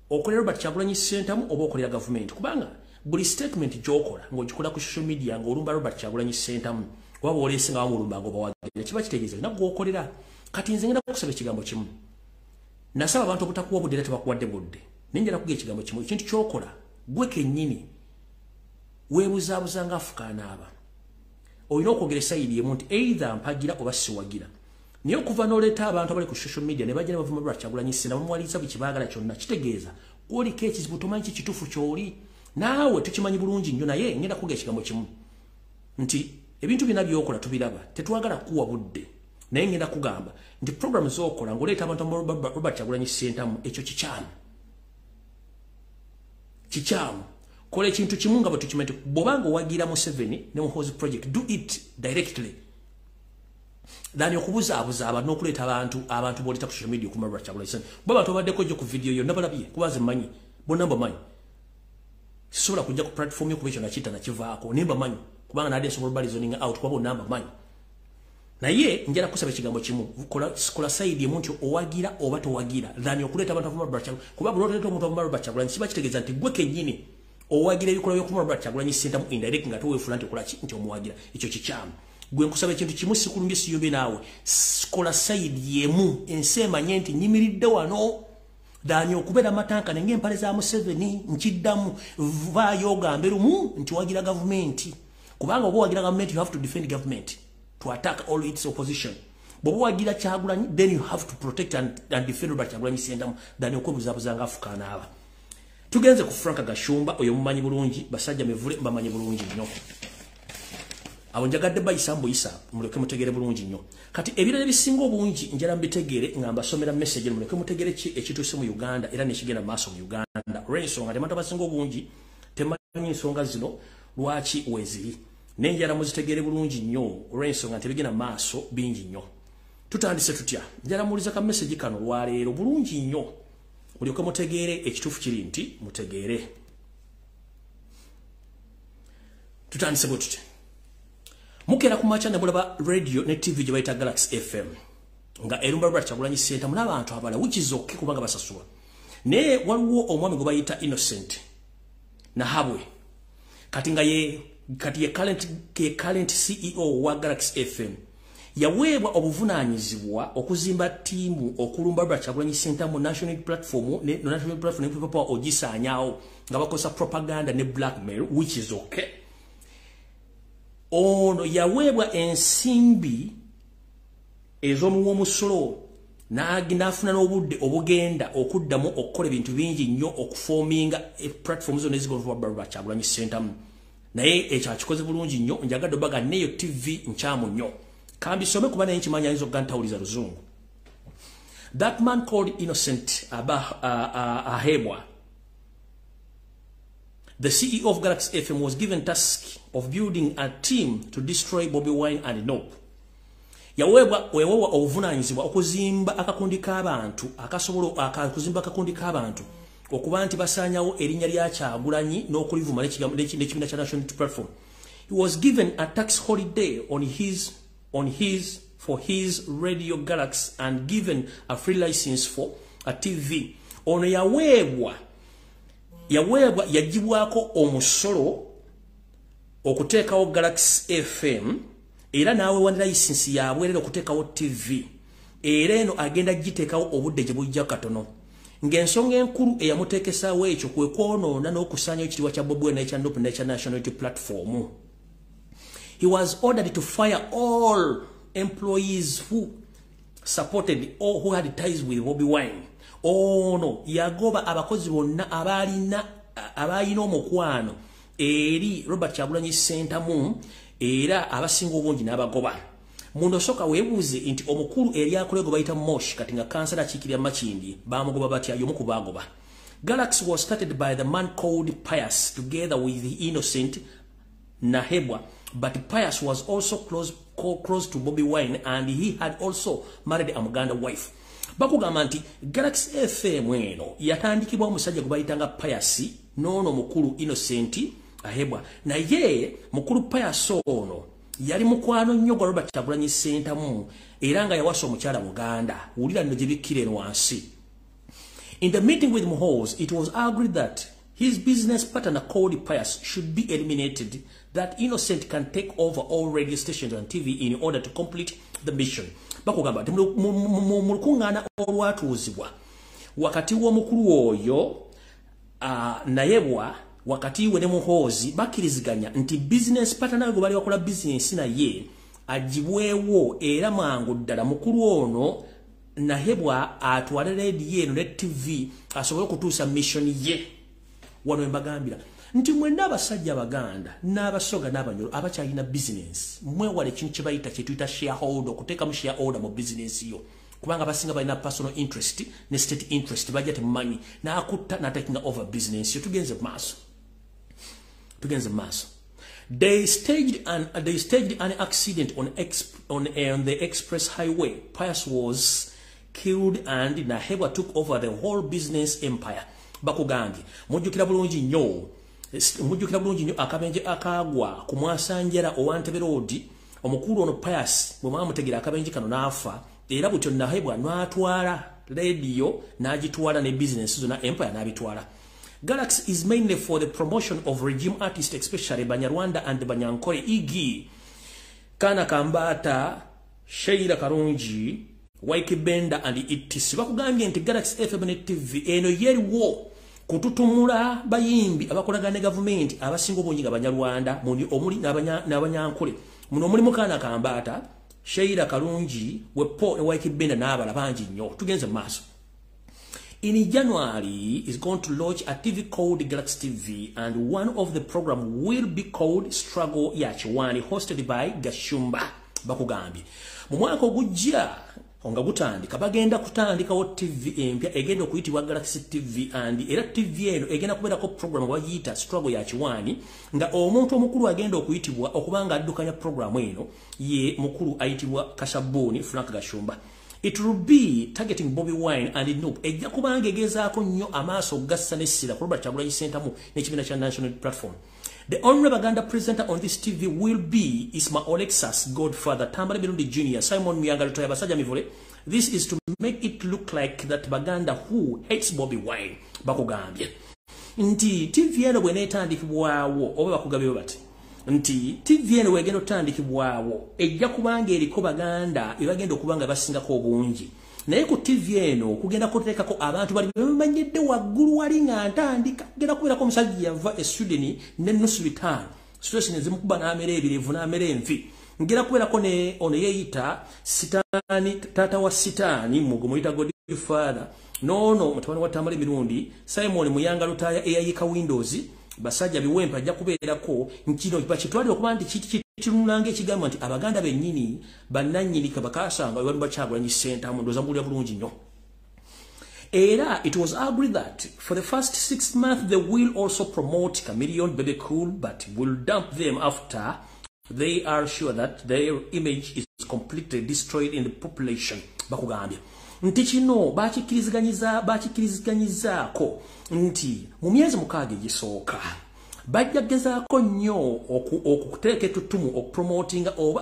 okolera Robert Kyagulanyi Ssentamu oba okolera gavumenti kubanga buli statement gy'okola ng'ogikola ku social media ng'olumba Robert Kyagulanyi Ssentamu oba bw'oleese nga wamulumba ng'obawagira kiba kitegeeza olina gw'okolera kati nze ngenda kukusaba ekigambo kimu nasaba abantu obutakuwa budde era tebakuwadde budde naye njala kuga ekigambo kimu ekintu ky'okola gwe kennyini weebuzaabuza ng'afukaanaaba olina okwogera esayidi emu nti either mpagira oba siwagira naye okuva n'oleeta abantu abali ku social media ne bajja ne bavuma Robert Kyagulanyi Ssentamu bamuwaliriza buli kibaagala kyonna kitegeeza gwoliko ekizibu tomanyi kikituufu ky'oli naawe tukimanyi bulungi nnyo naye ngenda kuga ekigambo kimu nti ebintu byonna by'okola tubiraba tetwagala kuwa budde naye ngenda kugamba nti program z'okola ng'oleeta abantu Robert Kyagulanyi Ssentamu ekyo kikyamu kola ekintu kimu nga bwe tukimanyi bw'obanga owagira Museveni ne Muhoozi project do it directly dani okubuzaabuza abantu n'okuleeta abantu b'oleeta ku social media okumala Robert Kyagulanyi Ssentamu bwe abantu baddeko gyo ku video yonna balabye kuba nze mmanyi bonna mbamanyi sisobola kujja ku platform yo kuba ekyo nakiyita nakivaako naye mbamanyi kubanga nadde nsobola balizoninga out kuba bonna mbamanyi naye njala kusaba ekigambo kimu kola sayidi emu nti owagira oba towagira dani okuleeta abantu abamala Robert Kyagulanyi kuba bwe oleeta omuntu abamala Robert Kyagulanyi kiba kitegeeza nti gwe kennyini owagira ebikola by'okumala Robert Kyagulanyi Ssentamu indirect nga toweefula nti okola nti omuwagira ekyo kikyamu gwe nkusaba ekintu kimu sikulumbye siyombe naawe kola sayidi emu ensi emanye nti nyimiridde wano dani okubeera amatanka nange empale za Museveni nkiddamu vaayo ogambe lumu nti wagira gavumenti kubanga oba wagira gavumenti you have to defend government to attack all its opposition bw'oba wagira Kyagulanyi then you have to protect and defend Robert Kyagulanyi Ssentamu dani okwebuzaabuza nga afukaanaaba tugenze ku Frank Gashumba oyo mumanyi bulungi basajja mevule mbamanyi bulungi nnyo abo njagadde bayisa mbuyisa muleke mutegere bulungi nnyo kati ebirala ebisinga obungi njala mbitegere nga mbasomera message muleke mutegere ekituuse mu Uganda era nekigenda maaso mu Uganda olw'ensonga tebantu abasinga obungi temanyi ensonga zino lwaki weziri naye njala muzitegere bulungi nnyo olw'ensonga nti ebigenda maaso bingi nnyo tutandise tutya njala muwuliza ka message kano lwaleero bulungi nnyo mulyoke mutegeere ekituufu kiri nti mutegeere tutandise bwe tutya mukera ku macha ne mulaba radio ne TV gye bayita Galaxy FM nga erumba Robert Kyagulanyi Ssentamu n'abantu abala which is okay kubanga basasula naye waliwo omwami gwe bayita Innocent Nahabwe kati nga ye current CEO wa Galaxy FM yaweebwa obuvunaanyizibwa okuzimba ttiimu okulumba Robert Kyagulanyi Ssentamu national platform ne people power ogisaanyaawo nga bakosa propaganda ne blackmail which is okay ono yaweebwa ensimbi ez'omuwoomusolo n'afuna n'obudde obugenda okuddamu okukola ebintu bingi nnyo okufoominga platform zonna ezigolwa Robert Kyagulanyi Ssentamu naye ekyo akikoze bulungi nnyo njagadde obaga neyo TV nkyamu nnyo kambisome kuba naye nkimanya ayinza okugantawuliza luzungu that man called Innocent Ahebwa The CEO of Galaxy FM was given task of building a team to destroy Bobby Wine and Nope. Yawewa obuvunanyizibwa okuzimba akakundi k'abantu akazimba akakundi k'abantu okuba nti basaanyawo erinnya lya Kyagulanyi n'okulivuma n'ekibiina kya National Unity Platform. He was given a tax holiday for his Radio Galaxy and given a free license for a TV. Ono yaweebwa yagibwako omusolo okuteekawo Galaxy FM era naawe wa license yabwerera okuteekawo TV. Era eno agenda giteekawo obudde gye bujja katono. Ng'ensonga enkulu eyamuteekesaawo ekyo kwe kwonoona n'okusaanyawo ekitiibwa kya Bobi Wine n'ekya Nope n'ekya National Unity Platform. He was ordered to fire all employees who supported or who had ties with Bobby Wine. Oh no, yagoba abakozi bonna abalina omukwano eri Robert Kyagulanyi Ssentamu era abasinga obungi n'abagoba. Mundo soka webuuze nti omukulu eri akolego bayita Mosh kati nga kansala Kikirya Makindi bamugoba batya yomu kubagoba. Galaxy was started by the man called Pius together with the Innocent Nahebwa, but Pius was also close to Bobby Wine and he had also married a Muganda wife. Bakugamba nti Galaxy FM eno yatandikibwa omusajja gwe bayitanga Pius nono mukulu Innocent Ahebwa. Na ye mukulu Pius ono yali mukwano nnyo gwa Robert Kyagulanyi Ssentamu era nga yawasa omukyala Muganda. Wulira nno gye bikkira wansi. In the meeting with Muhoozi, it was agreed that his business partner called Pius should be eliminated, that Innocent can take over all radio stations and TV in order to complete the mission. Bakugamba mulukungana olwatuuzibwa wakati w'omukulu oyo Nayebwa wakati we ne Muhoozi bakkiriziganya nti business partner gwe bali bakola business naye agibwewo era mangu ddala mukulu ono Nayebwa atwala radio eno ne TV asobole okutuusa mission ye. Wano mbagambira nti mwenda abasajja Abaganda n'abasoga n'abanyolo abakyalina business mwewale ekintu kye bayita kye tuyita shareholder okuteeka mu shareholder mu business yo kubanga basinga balina personal interest ne state interest bajja temumanyi n'akutta n'atakinga over business yo. Tugenze maaso. They staged an accident on the express highway. Pius was killed and Nahebwa took over the whole business empire. Bakugambye mujjukira bulungi nnyo akabenje akagwa ku Mwasanjera owantebe road omukulu ono Pius bwe mwamutegera akabenje kano n'afa era butyo Nahebwa n'atwala radio n'agitwala ne business zona empire n'abitwala. Galaxy is mainly for the promotion of regime artists, especially Banyarwanda and Banyankole Igi, Kana Kambata, Sheila Karungi, Waiki Benda and ETC. Bakugambye nti Galaxy FM TV eno yeri wo kututumula bayimbi abakolagane government abasinga obungi Banyarwanda mundi omuli n'Abanyankole. Muno mulimu Kana Kambata, Sheila Karungi, Wepo Waiki Benda n'abala bangi nnyo. Tugenze maaso. In January, is going to launch a TV called Galaxy TV, and one of the program will be called Struggle ya Kiwani, hosted by Gashumba. Bakugambye mu mwaka ogujja nga gutandika bagenda kutandikawo TV empya egenda okuyitibwa Galaxy TV, and era TV eno egenda kubeerako program bayita Struggle ya Kiwani, nga omuntu omukulu agenda okuyitibwa okubanga addukanya program eno ye mukulu ayitibwa Kasabuni Frank Gashumba. It will be targeting Bobby Wine and Nope. Ejja kubanga egezaako nnyo amaaso gassa n'essira ku Robert Kyagulanyi Ssentamu n'ekibiina kya National Platform. The only Baganda presenter on this TV will be Isma Olexas Godfather, Tambale Mirundi Jr., Simon Muyanga Lutoya Basajja Mivule. This is to make it look like that Baganda who hates Bobby Wine. Bakugambye nti TV eno bw'eneetandikibwawo oba bakugambye bati nti TV eno wegenda otandikibwawo ejja kubanga eriko Baganda ebagenda okubanga basingako obungi, naye ku TV eno kugenda kuteekako abantu bali bamanyidde waggulu wali nga ntandika kugenda kubeerako omusajja yava e Sweden n'ennusu 5 stress nezimukuba n'amera ebirevu n'amera envi. Ngenda kubeerako ne ono yeeyita Sitaani, taata wa Sitaani muyita Godfather, nono mutabani wa Tambale Mirundi, Simon Muyanga Lutaaya eyayika Windows, basajja biwempa ajja kubeerako nkino bakitwalira okuba nti kirunanga ekigambo nti Abaganda bennyini bannannyini kabakasanga bali Kyagulanyi Ssentamu ndoza mbulira bulungi nnyo. Era, it was agreed that for the first 6 months, they will also promote Chameleon, Bebe Cool, but will dump them after they are sure that their image is completely destroyed in the population. Bakugambye. Nti kino bakikiriziganyizaako nti mu myezi 6 egisooka bajjagezaako nnyo okuteeka ettutumu okupromotinga oba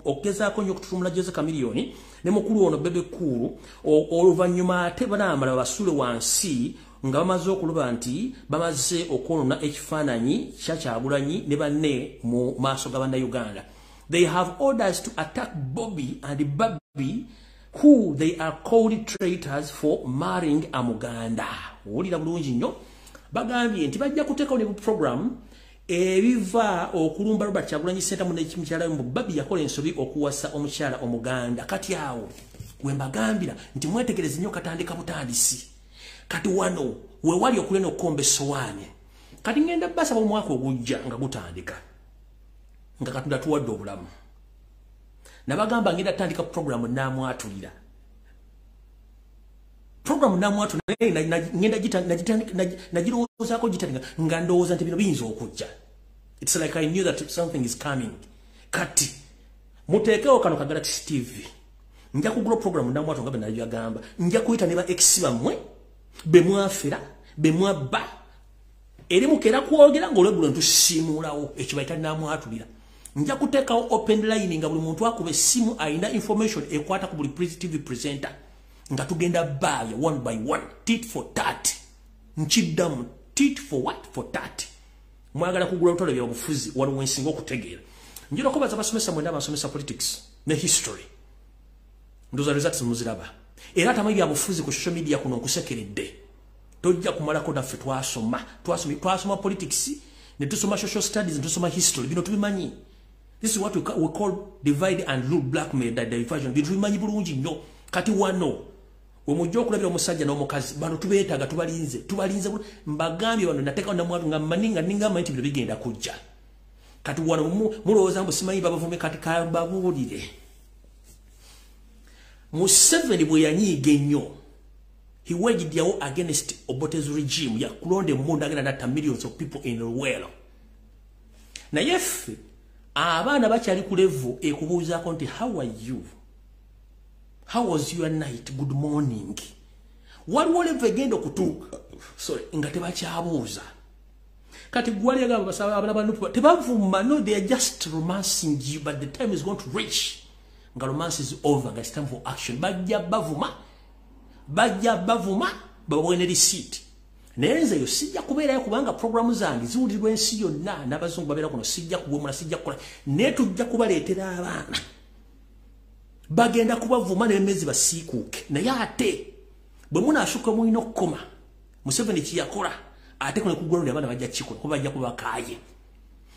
okugezaako nnyo okututumula Jose Chameleon ne mukulu ono Bebe Cool oluvannyuma ate banaamala basule wansi nga bamaze okuluba nti bamaze okwonona ekifaananyi kya Kyagulanyi ne banne mu maaso ga bannayuganda. They have orders to attack Bobby and Baby, who they are called traitors for marrying a Muganda. Wulira bulungi nnyo. Bagambye nti bajja kuteekawo ne program ebiva okulumba Robert Kyagulanyi Center mu n'ekimukyala mu Baby yakola ensobi okuwasa omukyala omuganda. Kati awo we mbagambira nti mwetegereze nnyo katandika butandisi. Kati wano we wali okulena okukomba essowaani. Kati ngenda basaba omwaka ogujja nga gutandika. Nga Katonda tuwadde obulamu. Nabagamba ngenda tandika program namwatulira. Program namwatulira ngenda nagirowozaako gitandika nga ndowooza nti bino biyinza okujja. It's like I knew that something is coming. Kati muteekewo kano Kagalaxy TV. Nja kugula program namwatulira nga benagamba. Nja kuyita ne ba ex bamwe be mwafera be mwabba eri mukera kwogera ng'olwegulo ntusiimulawo ekyo bayita namwatulira. Nja kuteekawo open line nga buli muntu akuba essimu ayina information ekwata ku buli TV presenter nga tugenda baaya one by one, tit for tat. Nkiddamu tit for what? For tat. Mwagala kugula ntole bya bufuzi waliwo ensinga okutegeera. Njira kubaza basomesa mwenda basomesa politics ne history. Ndoza results muziraba. Era tamanyi bya bufuzi ku social media kuno nkusekeredde. Tojja kumalako naffe twasoma politics ne tusoma social studies ne tusoma history bino tubimanyi. This is what we call divide and rule, blackmail, diversion. Bino tubimanyi bulungi nnyo. Kati wano we mujja okulabira omusajja n'omukazi bano tubeetaaga tubalinze mbagambye wano nateekawo namwatu nga maninga ningamba nti bino bigenda kujja. Kati wano mulowooza mbu simanyi babavume kati kababuulire. Museveni bwe yanyiiga ennyo, he waged yawo against Obote's regime ya kulonda emmundu agenda natta millions of people in Luweero. Naye ffe abaana bakyali ku level ekubuuzaako nti how are you? How was your night? Good morning. Waliwo level egenda okutuuka nga tebakyabuuza. Kati gwali agamba basaba abana bano tebavuma, no, they are just romancing you, but the time is going to reach. Nga romance is over, nga it's time for action. Bajja bavuma babone receipt. Nenze yo sijja kubeerayo kubanga programu zange ziwulirwa ensi yonna n'abazungu babeera kuno sijja kuwemula sijja kukola ne tujja kubaleetera abaana bagenda kubavuma n'emezi basiikuuke naye ate bwe munaashuka mulina okukoma Museveni kiyakola ate kuno kugulonda abaana bajja kikola kuba bajja kubakaaye.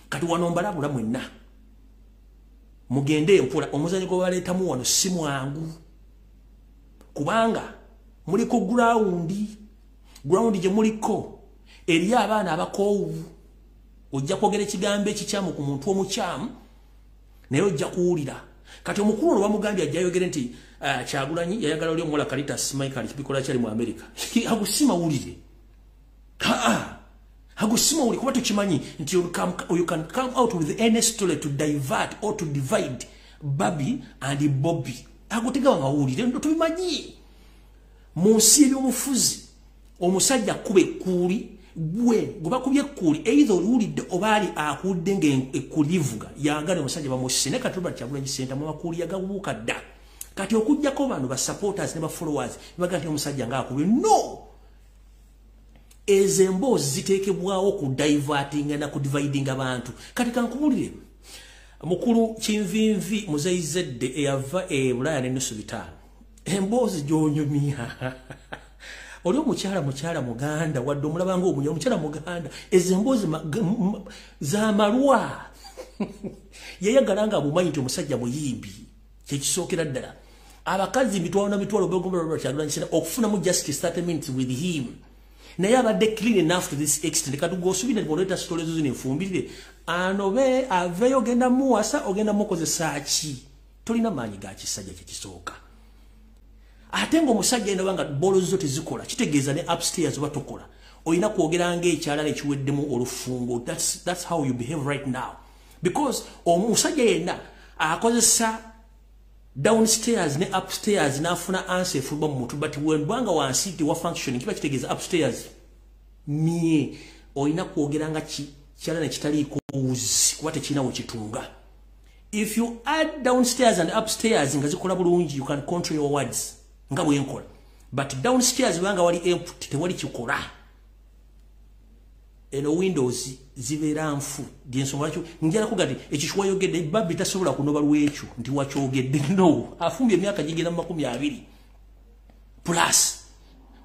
Kati wano mbalabula mwenna mugende empola omuzanyo gwe baleetamu wano si mwangu kubanga muli ku ground gye muliko eri abaana abakoowu. Ojja kwogera ekigambo ekikyamu ku muntu omukyamu naye ojja kuwulira. Kati omukulu ono bamugambye ajja yogere nti Kyagulanyi yayagala oli omuwala Caritas Michael kibikola kyali mu America. Agusima wulire. Agusima wulire kuba tukimanyi nti you can come out with any story to divert or to divide Baby and Bobby. Agutega nga wulire ndo tubimanyi. Mu nsi y'obufuzi omusajja kube ekkuli gwe bakubye ekkuli either olulidde obaali akudde ng'ekkulivuga yagala omusajja bamusine kati Robert Kyagulanyi Center mu makuli yagabuuka dda. Kati okujjako bano ba supporters ne ba followers baga nti omusajja ng'akubye no. Ezo emboozi ziteekebwawo ku diverting na ku dividing abantu. Kati kankubulire mukulu Kinvinvi Muzeyizedde eyava Bulaya n'ennusu bitaano. Emboozi gy'onyumya. Oli omukyala Muganda wadde omulaba ng'omukyala Muganda ezo emboozi za malwa. Yayagala nga amumanyi nti omusajja muyimbi kyekisookera ddala. Abakazi mitwalo na mitwalo begomba Robert Kyagulanyi Center okufunamu justice 30 minutes with him. Naye abadde clean enough to this extent. Kati gw'osubira bw'oleeta stories zino enfumbirire anobe aveyo ogenda muwasa ogenda mukozesa ki? Tolina maanyi ga kisajja kyekisooka. Atengo musajja ina banga bolo zote zikola kitegeeza ne upstairs batokola oyina kwogera ng'ekyala ekiweddemu olufungo. That's how you behave right now, because omusajja yenna akozesa downstairs ne upstairs nafuna answer fulba mu mutu, but when bwanga wansi ti wa function kiba kitegeeza upstairs mie oyina kwogera nga kyala ne kitali kuuzi kuba tekinawo kitunga. If you add downstairs and upstairs nga zikola bulungi, you can control your words nga bwenkola, but downstairs bwanga wali empty tewali kikola. Eno windows zibera nfu dyensonga lwakyo njala kugati ekishuwa yogedde babbi tasobola kunoba lwekyo nti wakyogedde. No, afumbye emyaka gigenda mu 20 plus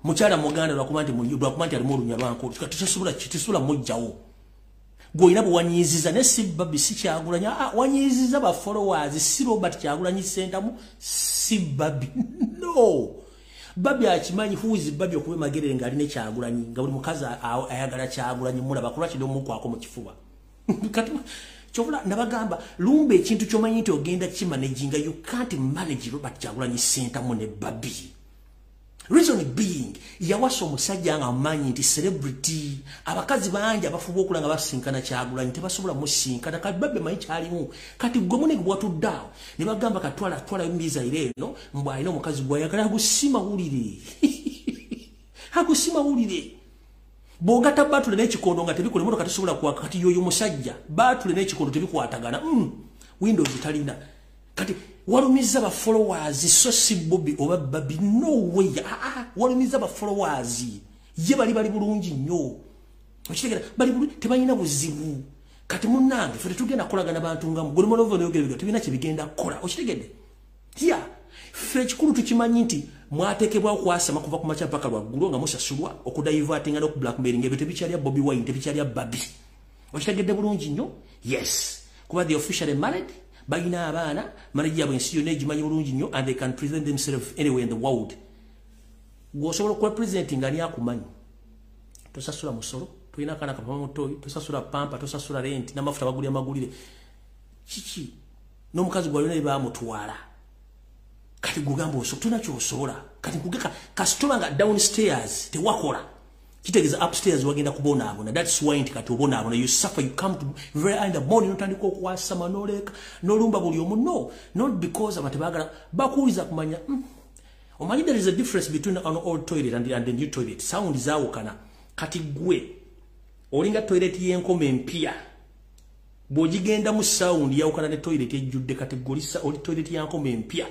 mukyala muganda lwakumanti alimu olunya lwanko tusobola mujjawo gwolina bwewanyiiziza ne si babbi si Kyagulanyi wanyiiziza ba followers si Robert Kyagulanyi sentamu si babbi. No, babbi akimanyi huzi babbi okuba magerere nga aline Kyagulanyi nga buli mukazi ayagala Kyagulanyi mulaba kulwa kino mukwako mu kifuba. Kati kyovula nabagamba lumba ekintu kyomanyi nti ogenda kimanaginga, you can't manage Robert Kyagulanyi sentamu ne babbi. Reason being yawasa omusajja nga amanyi nti celebrity abakazi bangi abafuba okulanga basinkana Kyagulanyi tebasobola musinkana, kati babbe manyi kyalimu. Kati gomune gwatuddawo ne bagamba katwala embiza ile eno mbwa alina omukazi gwayagala agusima wulire. Agusima wulire bwogata batule n'ekikondo nga tebikola emotoka tesobola kwaka. Kati yoyo musajja batule n'ekikondo tebikwatagana. Windows talina. Kati walumiza ba followers so si Bobby oba babbi. No way. Walumiza ba followers ye bali bulungi nnyo. Okitegera bali bulungi tebalina buzibu. Kati munnange ffe tugenda kolagana bantu nga mugoli monovo n'ogerero tebina kye bigenda kola. Okitegedde ya ffe ekikulu tukimanyi nti mwatekebwa okwasama kuva ku makya mpaka lwaggulu nga musasulwa okudivertinga n'oku blackmailing ebyo tebikyalya Bobby Wine tebikyalya babbi. Okitegedde bulungi nnyo. Yes, kuba the officially married bayina abaana manager yabwe ensi yonna egimanyi bulungi nnyo and they can present themselves anywhere in the world. Gwosobola okuba presenting ani akumanyi. Tosasula musolo tulina akaana kapama mutoyi, tosasula pampa, tosasula rent n'amafuta bagulira magulire kiki n'omukazi gwalina ebamutwala. Kati gugamba osobola tuna kyosobola. Kati kugeka kasitola nga downstairs tewakola kitegeeza upstairs wagenda kubonaabona. That's why nti kati obonaabona you suffer, you come to very early in the morning notandika okwasama n'oleka n'olumba buli omu. No, not because abantu baagala bakuwuliza kumanya omanyi there is a difference between an old toilet and the new toilet. Sound zaawukana. Kati gwe olinga toilet y'enkoma empya bw'ogigenda mu sound yawukana ne toilet ejjudde. Kati golisa oli toilet y'enkoma empya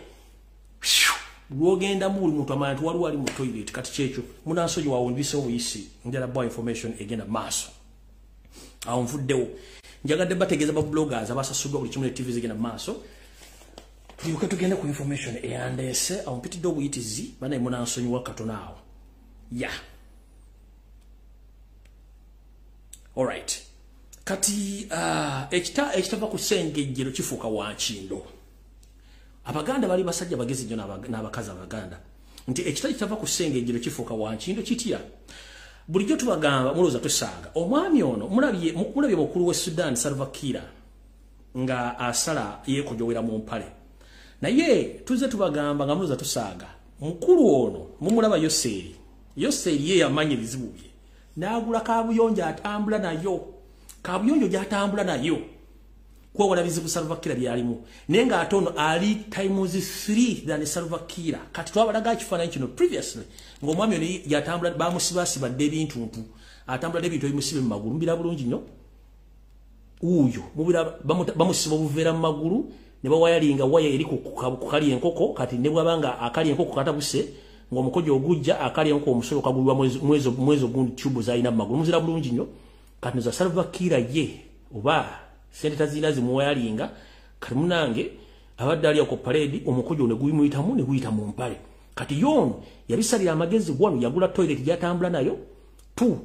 lwogenda mu muntu amantu waliwo ali mu toilet. Kati kyekyo munansoji wawe ndibise obuyisi njala boy information egenda maaso awo nvuddewo. Njagadde bategeeza ba bloggers abasasuddwa buli kimu ne TV zigenda maaso. Tulyoke tugende ku information eyandese awo mpitidde obuyitizi banaye munansonyiwa katono awo. Yeah. Alright. Kati ekitava ku Ssengejjero kifuuka Wankindo. Abaganda bali basajja bagezi nnyo n'abakazi abaganda nti ekitali kitava ku Ssengejjero kifuuka Wankindo kitya. Bulijjo tubagamba mulowooza tosanga omwami ono mulabye mukulu w'e Sudan Salva Kiir nga asala yeekojowera mu mpale, naye tuze tubagamba nga mulowooza tosanga mukulu ono mumulaba Yoseri ye yamanyi ebizibu bye n'agula kaabuyonjo atambula nayo. Kaabuyonjo gy'atambula nayo kwewala bizibu Salva Kiir byalimu naye nga ate ono ali times 3 than Salva Kiir. Kati twabalaga ekifaananyi kino previously ng'omwami ono yatambula bamusibasibadde ebintuntu atambula ebintu ebimusibe mu magulu. Mubira bulungi nnyo uyo mubira bamusiba obuveera mu magulu ne bawayalinga waya eri ku kali enkoko. Kati ne bwabanga akali enkoko katabuse ng'omukojo ogujja akali enkoko omusolo kagulwa mwezi ogundi tubu zalina mu magulu. Muzira bulungi nnyo. Kati za Salva Kiir ye oba sente tazina zimuwayalinga. Kati munange abadde ali ku parade omukojo ne guyimuyitamu ne guyita mu mpale. Kati yono yabisalira amagezi gwano yagula toilet gyatambula nayo tu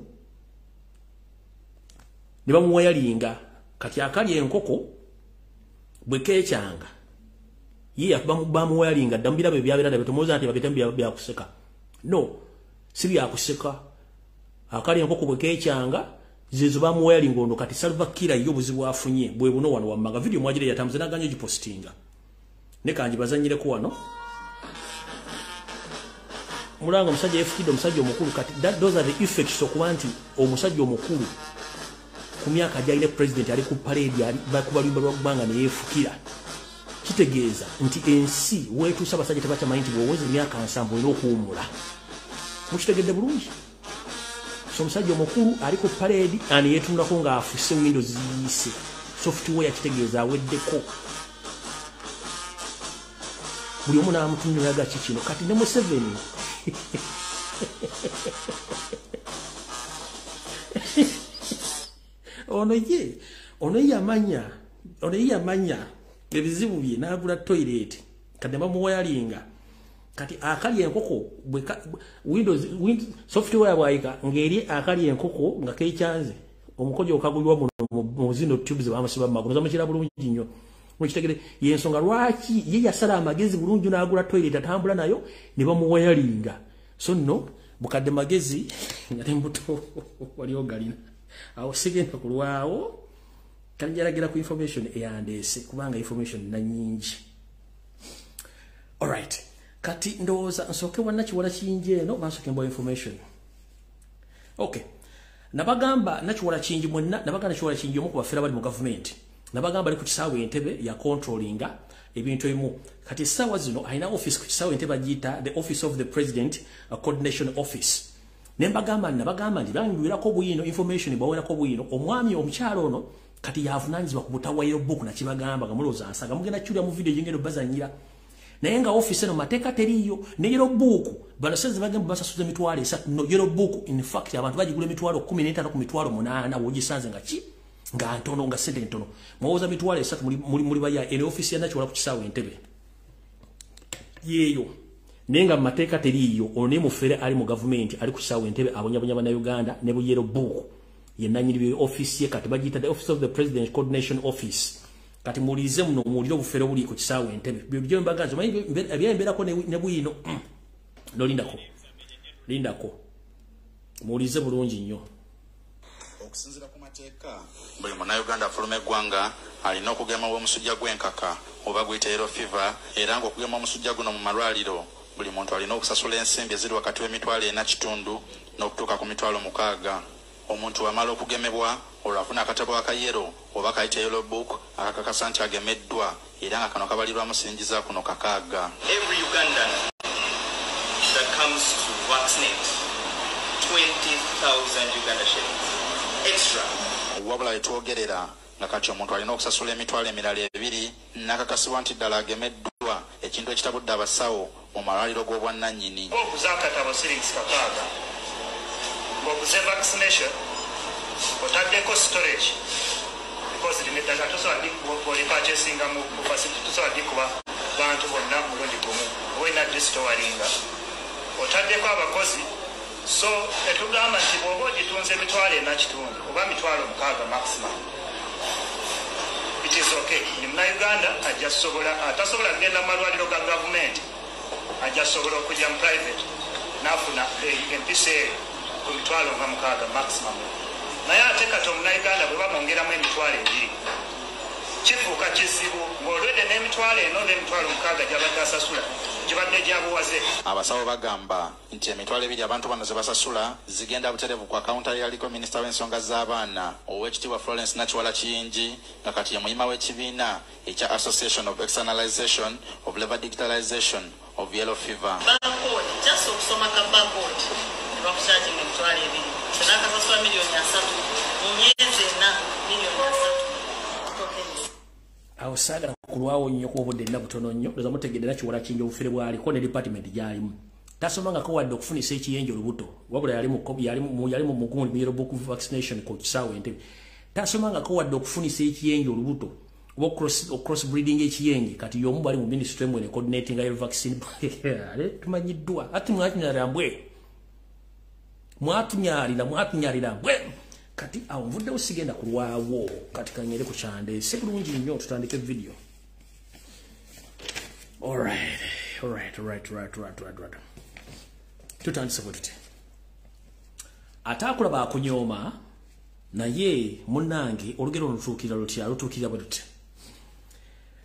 ne bamuwayalinga. Kati akali enkoko bwekeekyanga ye bamuwayalinga ddambira bye byabera nabe tomoza nti babitembi byakuseka. No, si byakuseka. Akali enkoko bwekeekyanga zezo bamuwayalinga ono. Kati Salva Kiir yo buzibu afunye bwe buno wano wammanga video mwajire yatambuza naganya gipostinga ne kanji bazanyire ku wano mulanga omusajja yefukidde omusajja omukulu kati those are the effects okuba nti omusajja omukulu ku myaka gy'alina president ali ku parade bakuba luyimba lwa ggwanga ne yeefukira kitegeeza nti ensi weetuusa abasajja tebakyamanyi nti bw'oweza emyaka 7 olina okuwummula mukitegedde bulungi so omusajja omukulu ali ku parade ani yeetundako ng'afuse windows ziyise software kitegeeza aweddeko buli omu n'amutunulaga kikino kati ne Museveni ono ye yamanya ebizibu bye n'agula toilet kati bamuwayalinga kati akali enkoko windows software bwayika ngeri akali enkoko nga kechanze omukojo okagulwa mu zino tubes bamasiba magulu zamukira bulungi nnyo mukitegere yensonga lwaki ye yasala amagezi bulungi n'agula toilet atambula nayo ne bamuwayalinga so no bukadde magezi ngate mbuto wali ogalina awo sigenda kulwawo kanjaragira ku information eyandese kubanga information na nyingi alright kati ndoza nsoke wanachiwala kinje no basoke mbo information okay nabagamba nachiwala kinji mwenna nabagamba nachiwala kinji omu kubafera bali mu government nabagamba ali ku kisawe Entebbe ya controllinga ebintu ebimu kati sawa zino aina office ku kisawe Entebbe agita the office of the president a coordination office nembagamba nabagamba ndi bangiwira ko buyino information bawera ko buyino omwami omukyalo ono kati yavunanyizibwa ku butawayiro book na kibagamba gamuloza ansaga mugenda kyulya mu video jingendo bazanyira naye nga office no mateeka teriyo ne yero book balaseze bagamba basasuza emitwalo 3 no yero book in fact abantu bagigula emitwalo 15 ku mitwalo 8 wogisanze nga ki nga ntono nga sente ntono mwoza mitwalo 3 muri baya ene office ya nacho wala ku kisawe Entebbe yeyo nenga mateeka teriyo one mufere ali mu government ali ku kisawe Entebbe abonyabonya bana Uganda ne bu yero book yenanyiri office ye kati bagita the office of the president coordination office kati mulize muno muliro bufere buli ku kisawe Entebbe byo mbagazo ebyembera ko ne buyino no lindako mulize bulungi nnyo okusinzira ku mateeka buli Munnayuganda afuluma eggwanga alina okugema omusujja gw'enkaka oba guyita yellow fever era ng'okugema omusujja guno mu malwaliro buli muntu alina okusasula ensimbi eziri wakati w'emitwalo 4.5 n'okutuuka ku mitwalo 6. Omuntu wamala okugemebwa olwafuna akatabo akayero oba kayita yellow book akakakasa nti agemeddwa era nga kano kabalirwamu siringiza kuno 6. Every Ugandan that comes to vaccinate 20,000 Uganda shillings extra. Wabula etwogerera nga kati omuntu alina okusasula emitwalo emirala 2 n'akakasibwa nti ddala agemeddwa ekintu ekitabudde abasawo mu malwaliro g'obwannannyini. Okuzakatabo siringi 6 ngokuze vaccination otaddeko storage because limedaga tosobola boli purchasinga mu facility tosobola kuba bantu bonna mulundi gumu wena distoringa otaddeko abakozi so etugamba nti bw'oba ogitunze emitwalo 4.5 oba mitwalo 6 maximum it is okay ni Munnayuganda atasobola kugenda mu malwaliro ga gavumenti ajasobola okujja mu private n'afuna empisa ku mitwalo 6 maximum naye ate kati Omunnayuganda bwe bamwongeramu emitwalo 2 kifuuka kizibu ng'olwedde n'emitwalo 4 n'emitwalo 6 gy'abadde asasula gibadde gyabuwaze. Abasawo bagamba nti emitwalo 2 abantu bano ze basasula zigenda buterevu ku akawunta yaliko minisita w'ensonga z'abaana Oweekitiibwa Florence Nakiwala Kiyingi nga kati ye muyima w'ekibiina ekya Association of Externalization of Labour Digitalization of Yellow Fever. Barcode, just okusoma ka barcode bakukyajinga emitwalo 2 nakasasula $3 million mu myezi 4 $3 million. Awo sagala kulwawo nnyo ku obudde nabutono nnyo ndoza mutegedde Nakiwala Kiyingi obufere bwaliko ne department gyalimu tasomanga ko wadde okufunisa ekiyenje olubuto wabula yali mu mugundi yellow book vaccination ku kisawe Entebbe tasomanga ko wadde okufunisa ekiyenje olubuto oba cross breeding ekiyenje kati yomu bali mu ministry mwene coordinating air vaccine tumanyiddwa ati mwatunyalira mbwe kati awo nvuddewo sigenda kulwawo kati kanyere ku kyande sebulungi nnyo tutandike video. Alright. Tutandise bwe tuti atakulaba akunyooma naye munnange olugero lutuukira bwe tuti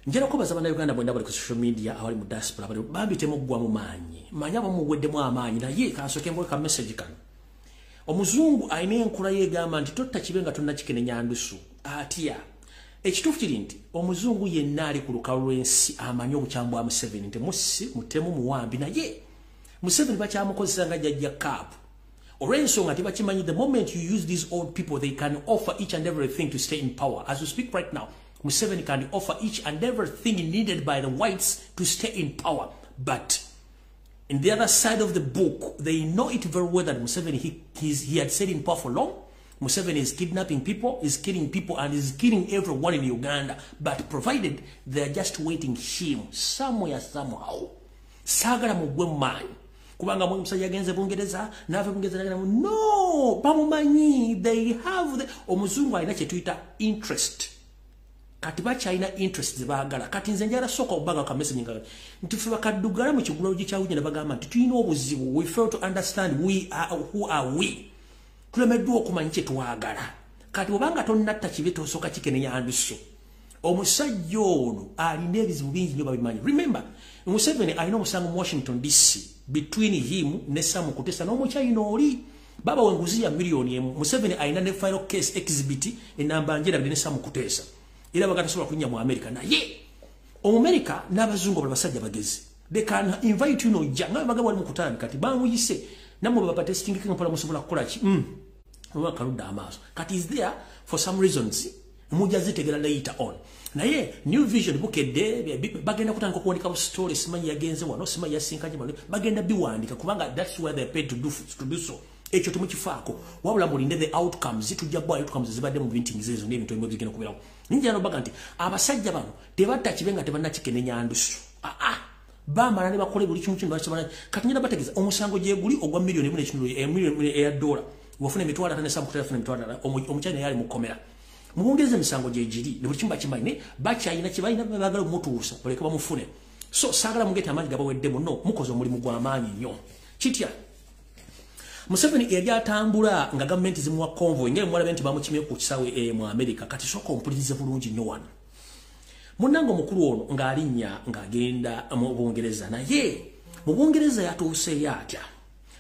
njera ko bazabana Uganda bwenda bali ku social media awali mu diaspora bali babitemu gwa mu manyi manya bamuweddemu amanyi naye kansoke mbwe ka message kano omuzungu ayine enkula yegamba nti totta kibenga tonna kikene nyandusu atia ekitufu kiri nti omuzungu yenna ali ku lukalu lw'ensi amanyi obukyambwa Museveni nti musi mutemu muwambi naye Museveni bakyamukozesa nga jjajja kaapu olw'ensonga tebakimanyi the moment you use these old people they can offer each and everything to stay in power. As we speak right now, Museveni can offer each and everything needed by the whites to stay in power. But in the other side of the book, they know it very well that Museveni, he had stayed in power for long. Museveni is kidnapping people, is killing people, and is killing everyone in Uganda. But provided they are just waiting him somewhere, somehow. Sagara mugwe mine. Kubanga musajja agenze Bungereza nave Bungereza no bamumanyi they have the omuzungu alina kye tuyita interest kati bakyalina interest zebaagala kati nze njala soka obanga ka message nga nti fe bakaddugala mu kigulawo kyawunya bagamba nti tulina obuzibu we fail to understand who are we tulemeddwa okumanya kye twagala kati obanga tonnatta kibe tosooka kikenenya anduso omusajja ono alina ebizibu bingi nnyo babimanyi remember Museveni alina omusango mu Washington DC between him ne Sam Kutesa n'omukyayina oli baba wenguzi ya milioni emu Museveni alina ne final case exhibit enamba njera ne Sam Kutesa era bagatasobola kunya mu America naye America n'abazungu basajja bagezi they can invite you no janga bagaba wali mukutana kati bamuyise namwe baba testing kinga musobola kukola ki kaluda amaso kati is there for some reasons mujazi tegera later on naye New Vision bukedde bagenda kutandika kuwandika bu story simanyi yagenze wano simanyi yasinkanye bano bagenda biwandika kubanga that's where they paid to do so ekyo tumukifaako wabula mulinde the outcomes tujja bwa outcomes zibadde mu meeting zezo n'ebintu ebyo bigenda kubirawo ninja no baga nti abasajja bano tebatta kibenga tebanna kikenenya andusu bamala ne bakole buli kimu kintu bakimala kati nyina bategeza omusango gye guli ogwa milioni 1.5 ya dola wafuna emitwalo 5 Sam Kutesa funa emitwalo omukyanya yali mukomera Mubungeze misango gye giri ne buli kimba kimanyi bakyayina kibayina bagala omutuusa oleka bamufune so sagala mugeta amanyi gabaweddemu no mukoze omulimu gw'amaanyi nnyo kitya Museveni yali atambula nga gavumenti zimuwa convoy ngere mwalabe nti bamukimye ku kisawe mu America kati soko ompulirize bulungi nnyo wano munnango mukulu ono ng'alinnya ng'agenda mu Bungereza naye mu Bungereza yatuuse yatya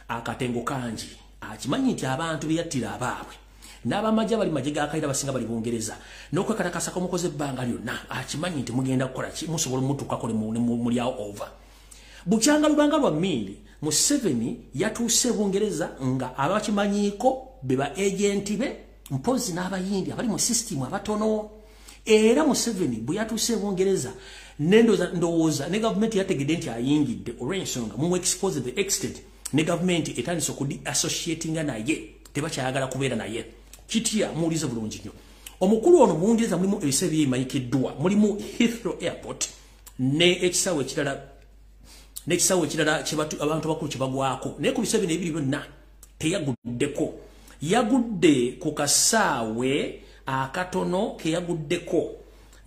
akatengo kangi akimanyi nti abantu beyattira abaabwe n'abamajja bali majiga akaira basinga bali Bungereza n'okwekatakasa komukoze ebbanga lyonna akimanyi nti mugenda kukola ki musobola mutukako muli awo over bukyanga lubanga lwa mmindi Museveni yatuuse Bungereza nga abakimanyiko beba agenti be mpozi n'abayindi abali mu system abatono era Museveni bwe yatuuse Bungereza ndowooza ne gavumenti yategedde nti ayingidde olw'ensonga mu expose the extent ne gavumenti etandise okudi associatinga naye tebakyayagala kubeera naye kitya muulize bulungi nnyo omukulu ono mu Bungereza mulimu ebise byemanyikiddwa mulimu Heathrow Airport n'ekisawe ekirala abantu bakulu kibagwako naye ku bise bino ebiri byonna teyaguddeko yagudde ku kasaawe akatono ke yaguddeko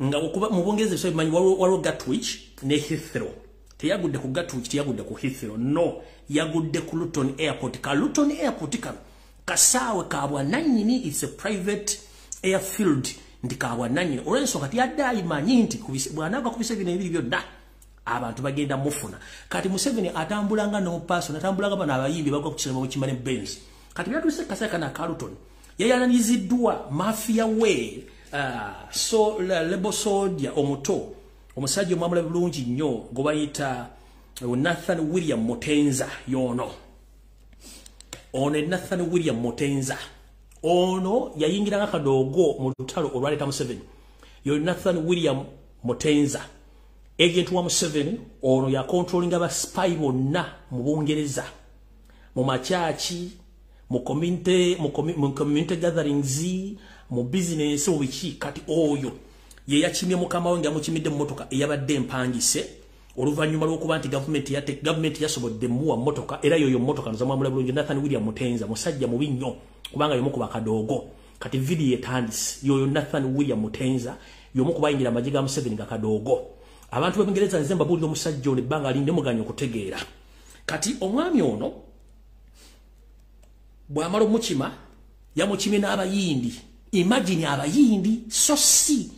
nga mu Bungereza ebise bimanyi waliwo Gatwick ne Heathrow teyagudde ku Gatwick teyagudde ku Heathrow no yagudde ku Luton Airport ka Luton Airport kano kasaawe kabwa nanyini it's a private airfield ndi kabwa nanyini olw'ensonga tiyadde imanyi nti bw'anaga kubise bino ebiri byonna abantu bagenda mufuna kati Museveni atambulanga no paso natambulanga bana abayimbi bagwa kukisema mu kimane Benz kati byatuse kasaka kana Carlton yayananiziddwa mafia we so lebo soldier omuto omusajja omwamula bulungi nnyo gobayita Nathan William Motenza yono ono Nathan William Motenza ono yayingira akadogo mu lutalo olwaleta Museveni yo Nathan William Motenza agent wa Museveni ono ya controlling aba spy bonna mu Bungereza mu machachi mu community gatherings mu business wiki kati oyo ye yakimye mukama wange amukimidde mu motoka eyabadde empangise oluvanyuma lw'okuba nti gavumenti yasobodde muwa motoka era yoyo motoka nzamwamula bulungi Nathan William Mutenza musajja mubi nnyo kubanga yomu kuba kadogo kati video etandise yoyo Nathan William Mutenza yomu kubayingira amajiga Museveni nga kadogo abantu b'Ebungereza nzemba bulyo omusajja ono ebbanga alinde muganyo okutegeera kati omwami ono bw'amala omukima yamukimye n'abayindi imagine abayindi so si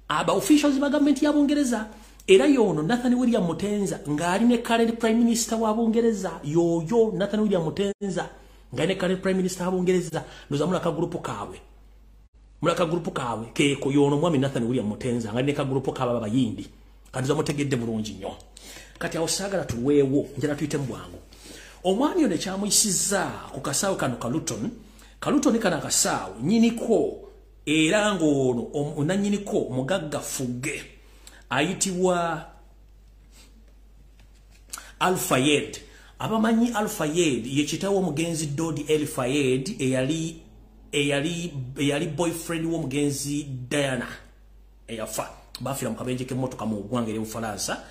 aba officials ba government ya Bungereza era yono Nathan William Mutenza ngari ne current prime minister wa Bungereza yoyo Nathan William Mutenza ngari ne current prime minister wa Bungereza noza mulaka grupu kawe keko yono mwami Nathan William Mutenza ngari ne ka grupu kawe abayindi kanza mutegedde bulungi nnyo kati awosagala tuweewo njala tuyite mbwangu omwami ono kyamuyisiza ku kasaawo kano Kaluton kana kasaawo nyiniko era ngono onanyiniko mugagga Fugge ayitibwa Al-Fayed abamanyi Al-Fayed ye kitawo mugenzi Dodi El-Fayed eyali boyfriend wo mugenzi Diana eyafa bafira mukabenje ke moto kama ugwangere Ufaransa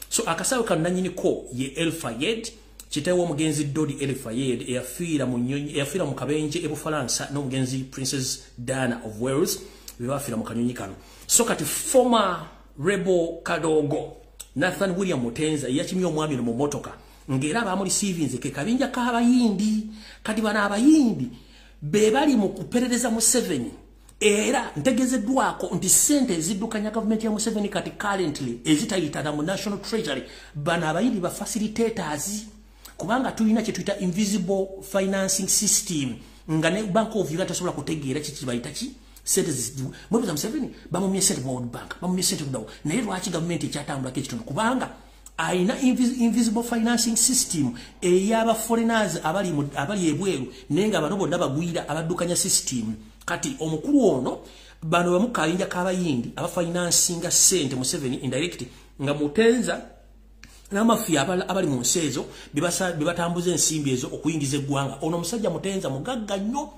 so akasawo kananyiniko ye El-Fayed kitawo mugenzi Dodi El-Fayed eyafira mu kabenje ebufaransa no mugenzi Princess Diana of Wales bibafira mu kanyonyi kano so kati former rebel kadogo Nathan William Mutenza yachimye omwami mu motoka ngera abamuli sivinze ke kabinja k'abayindi kati bana abayindi be bali mu kuperereza Museveni era ntegezeddwako nti sente ezidukanya government ya Museveni kati currently ezitayitana mu National Treasury bana abayindi ba facilitators kubanga tulina kye tuyita invisible financing system nga ne Bank of Uganda tasobola kutegeera kiki bayita ki sente zidu mwebuza Museveni bamumye sente mu World Bank bamumye sente kudawo naye lwaki government ekyatambula k'ekitundu kubanga aina invisible financing system eyaba foreigners abali ebweru nenga bano bonna bagwira abaddukanya system kati omukulu ono bano bamukayinja k'abayindi abafinancinga sente Museveni indirect nga Mutenza n'amafia abali mu nsezo bibatambuza ensimbi ezo okuyingiza eggwanga ono musajja Mutenza mugagga nnyo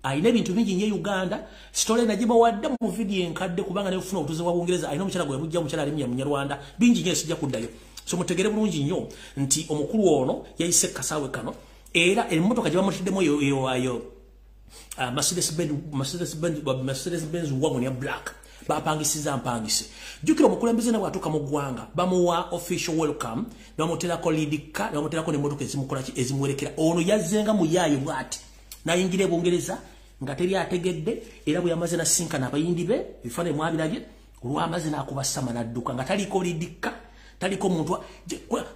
aina ebintu bingi nnyo Uganda story nagiba wadde mu video enkadde kubanga ne ufuna obutuze wa Bungereza aina omukyala gwe mujja omukyala ali mu Nyarwanda bingi nnyo sijja kuddayo so mutegere bulungi nnyo nti omukulu ono yayise kasaawe kano era emmotoka gye bamutiddemu yo Mercedes Benz wagon ya black bapangisiza mpangise jukira omukulembeze na watuka mu ggwanga bamuwa official welcome bamuterako lidika bamuterako ne motoka ezimukola ezimwerekera ono yazzenga mu yayo bwati nayingire Bungereza nga teri ategedde era bwe yamaze nasinkana abayindi be bifane mwabirabye olwamaze nakubasama nadduka nga taliko lidika taliko muntu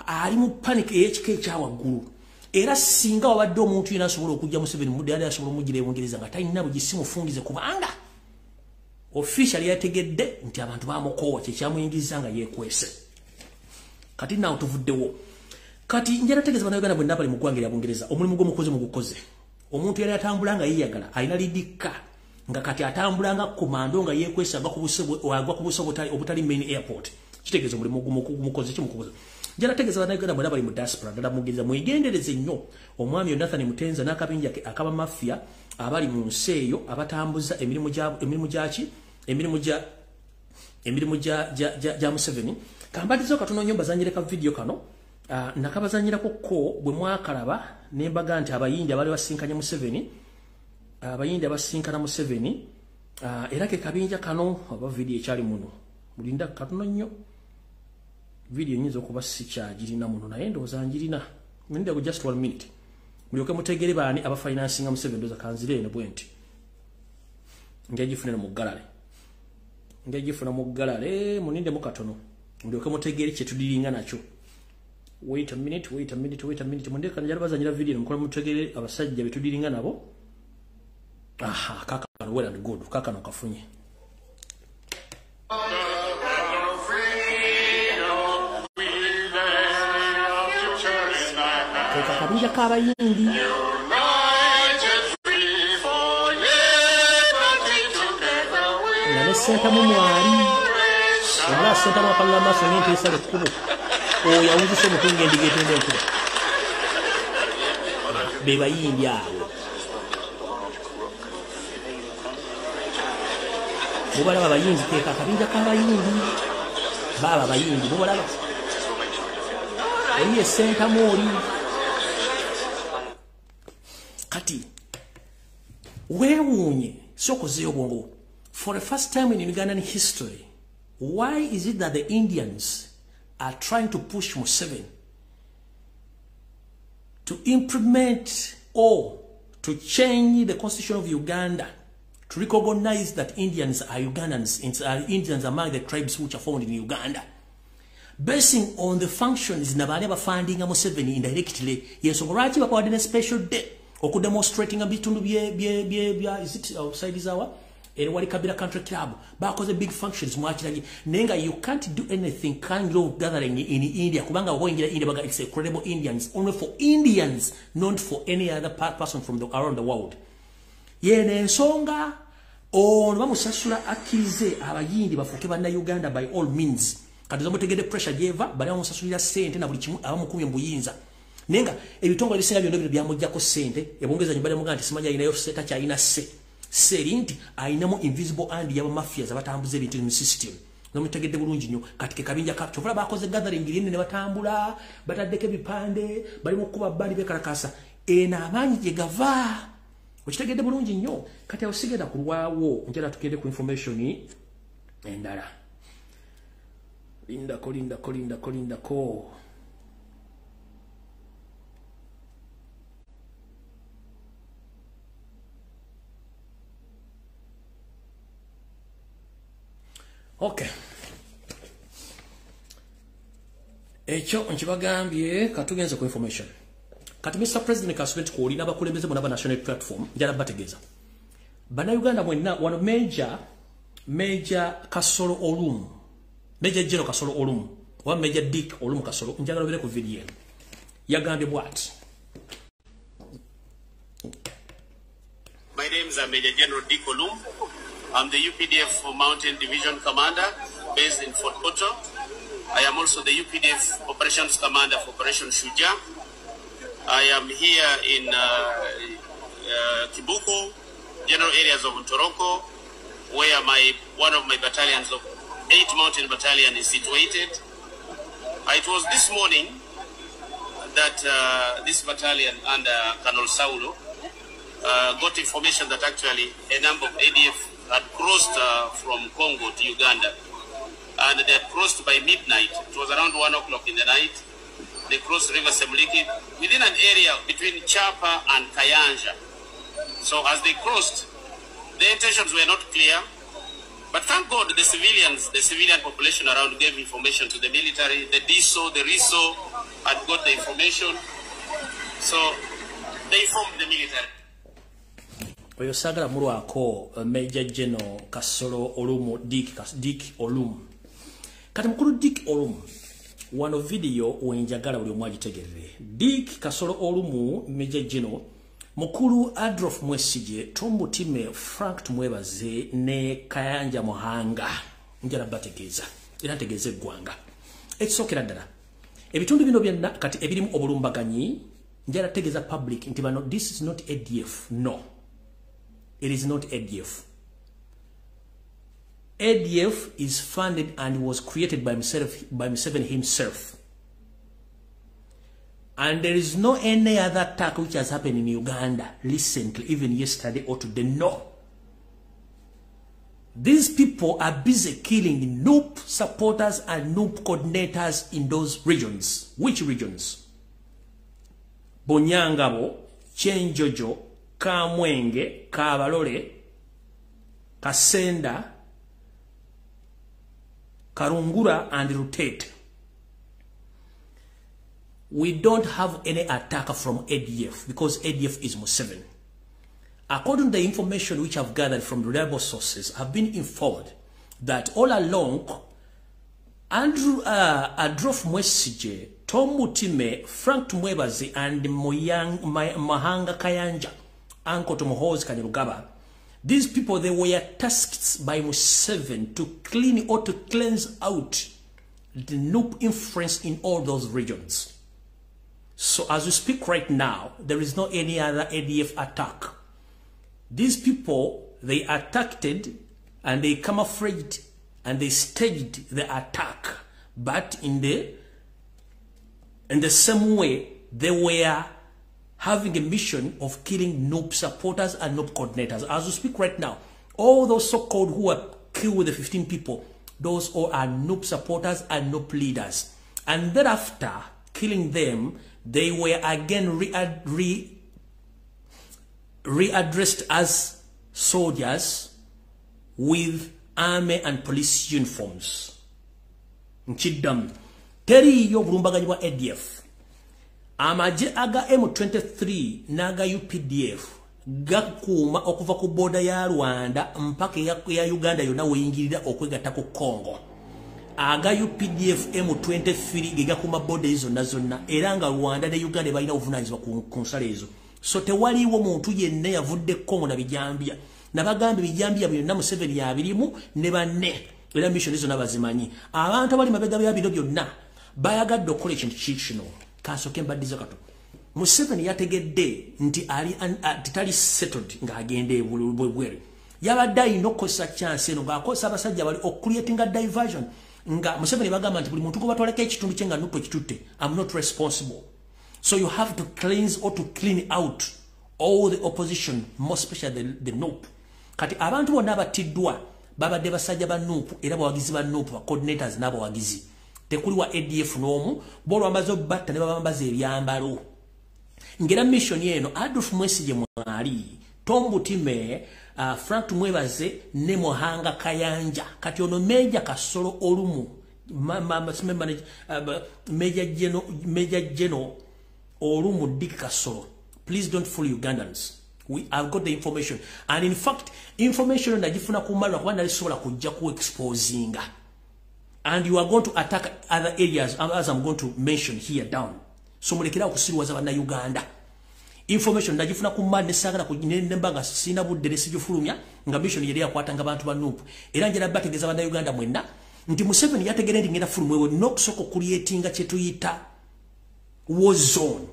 ali mu panic HK kyawaggulu era singa wabadde omuntu yina asobola okujja Museveni mudde ali asobola omugire Bungereza nga talina bugisimu fungize kubanga official yategedde nti abantu bamukowa kyamuyingiza nga yekwese kati nawo tuvuddewo kati njera tegeza bana Uganda bwe ndabali mu ggwanga lya Bungereza omulimu gwo mugukoze omuntu yali atambulanga yiyagala alina lidika nga kati atambulanga komando nga yekwese agwa ku buso obutali main airport kitegeeza omulimu gumukoze kimukoze njera tegeza bana Uganda bwe ndabali mu diaspora ndala mugeza mwegendereze nnyo omwami Nathan Mutenza n'akabinja ke akaba mafia abali mu nseeyo abatambuza emirimu ja Museveni kambatizo katono nyumba zanyireka video kano nakabazanyirako ko bwe mwakalaba nembaga nti abayindi abali basinkanya Museveni abayindi abasinkana Museveni era ke kabinja kano aba video ekyali muno mulinda katono nnyo video nyizo kuba sikyagirina muno naye ndowooza njirina mulinda just 1 minute mulyoke mutegere baani aba financing Museveni ndoza kanzire eno bwenti ngejifuna mu galale muninde mukatono mulyoke mutegere kye tudiringa nakyo wait a minute mundeka njala bazanyira video mukola mutegere abasajja betudiringa nabo aha kaka well and good kaka nakafunye kabinja k'abayindi nane senta mu mwali omula senta mwapalira maaso ng'enteesa lekkubo oyo awuzisa omutunga endiga etunda enkuba be bayindi abo mubalaba abayindi keeka akabinja k'abayindi baaba abayindi mubalaba oyiye senta mwoli kati weewuunye sokozeyo bwongo for the first time in Ugandan history why is it that the Indians are trying to push Museveni to implement or to change the constitution of Uganda to recognize that Indians are Ugandans, Indians among the tribes which are found in Uganda. Basing on the functions nabali abafunding Museveni indirectly, yes, lwaki bakwade a special day okudemonstrating bitundu bye is it outside is our wali Kabila Country Club bakoze big functions mwakiranye nenga you can't do anything kind of gathering in India kubanga woingira India baga it's a credible Indians only for Indians, not for any other person from around the world. Yene ensonga ono bamusasula akize abayindi bafuke bana Uganda by all means. Kati zomutegede pressure jeva bali bamusasulira sente na buli kimu abamukumye mbuyinza. Nenga ebitongo ebisinga byonna bino byamujjako sente ebongeza nyibale muganda nti simanya ina yo seta cha ina serinti ainamu invisible hand yaba mafias abatambuze ebintu mu system. Nomutegede bulungi nnyo katike kabinja ka chovola bakoze gathering line ne batambula bataddeke bipande bali mukuba bali bekarakasa ena amanyi je gava. Ukitegede bulungi nnyo kati osigenda kulwawo njala tukende ku information endala. Linda ko. Okay. Ekyo nkibagambye katugenze ku information. Kati Mr. President Kasubenti ko olina bakulembeze mu national platform njala bategeza. Bana Uganda mwenna one major Kasolo Olum. Major General Kasolo Olum. One Major Dick Olum Kasolo njagala bere ku video. Yagambye bwat. My name is Major General Dick Olum. I'm the UPDF Mountain Division Commander based in Fort Portal. I am also the UPDF Operations Commander for Operation Shuja. I am here in Kibuku, general areas of Ntoroko, where one of my battalions of 8 Mountain Battalion is situated. It was this morning that this battalion under Colonel Saulo got information that actually a number of ADF had crossed from Congo to Uganda, and they had crossed by midnight. It was around 1 o'clock in the night. They crossed River Semliki within an area between Chapa and Kayanja. So as they crossed, their intentions were not clear, but thank God the civilian population around gave information to the military. The DSO, the RISO had got the information, so they informed the military. Oyo sagala mulwako Major General Kasolo Olumu Dick Olum. Kati mukulu Dick Olum wano video wenjagala uli omwagitegerere. Dick Kasolo Olumu Major General mukulu Adolf Mwesige Tomutime Frank Tumwebaze ne Kayanja Muhanga njala bategeza era ntegeze eggwanga ekisokera ddala ebitundu bino byonna kati ebirimu obulumbaganyi njala tegeza public nti bano this is not ADF. No, it is not ADF. ADF is funded and was created by Museveni himself. And there is no any other attack which has happened in Uganda recently, even yesterday or today. No. These people are busy killing NUP supporters and NUP coordinators in those regions. Which regions? Bonyangabo, Chenjojo, Kamwenge, Kabalole, Kasenda, Karungura, and Rutate. We don't have any attack from ADF because ADF is Museveni. According to the information which I've gathered from reliable sources, I've been informed that all along, Adolf Mwesige, Tom Mutime, Frank Tumwebaze, and Mahanga Kayanja, Uncle Tomohoz Kanyarugaba, these people, they were tasked by Museveni to clean or to cleanse out the NUP influence in all those regions. So as we speak right now, there is no any other ADF attack. These people, they attacked and they camouflaged and they staged the attack. But in the same way, they were having a mission of killing NUP supporters and NUP coordinators. As we speak right now, all those so-called who were killed with the 15 people, those all are NUP supporters and NUP leaders. And thereafter, killing them, they were again readdressed as soldiers with army and police uniforms. Nchidam. Teri yo bulumbaganyi bwa ADF. Amaje aga M23 naga UPDF. Gakuma okuva ku boda ya Rwanda mpaka ya Uganda yona weyingirira okwegata ku Congo. Aga UPDF M23 gega kuma boda izo nazonna eranga Rwanda ne Uganda balina ovunanyizibwa ku nsala ezo. So tewaliwo muntu yenna yavudde Congo na bijambia. Nabagambe bijambia byonna Museveni yabirimu ne banne era mission izo nabazimanyi. Abantu abali mabega byabiro byonna bayagadde okukola ekintu kino. Kasoke mbaddiza kato. Museveni yategedde nti ali titali settled nga agende bwebwere. Yabadde inokosa chance eno ng'akosa abasajja bali creating a diversion. Nga Museveni bagamba nti buli muntu ko batwaleka ekitundu kye nga nupo ekitutte. I'm not responsible. So you have to cleanse or to clean out all the opposition, more especially the NUP. Kati abantu bonna abatiddwa babadde basajja ba NUP era bawagizi ba NUP coordinators n'abo wagizi. Tekuli wa ADF n'omu bolwa mbazo batta ne babambaza ebyambalo. Ngera mission yeno Adolf Mwesigye mwali Tombu Time Frank Mwebaze ne Mohanga Kayanja kati ono Meja Kasolo Olumu Major General Olumu Dick Kasolo. Please don't fool Ugandans. I've got the information, and in fact information ndajifuna kumala kwa nalisobola kujja ku exposing, and you are going to attack other areas as I'm going to mention here down. So mulekera okusirwaza bana Uganda. Information ndajifuna kumala nesagala kunyembanga sina budde sijufulumya nga mission yeri yakwatanga abantu ba NUP era njera bategeza bana Uganda mwenna nti Museveni yategere ndi ngenda fulumwewe nokusoko creating chetuyita war zone.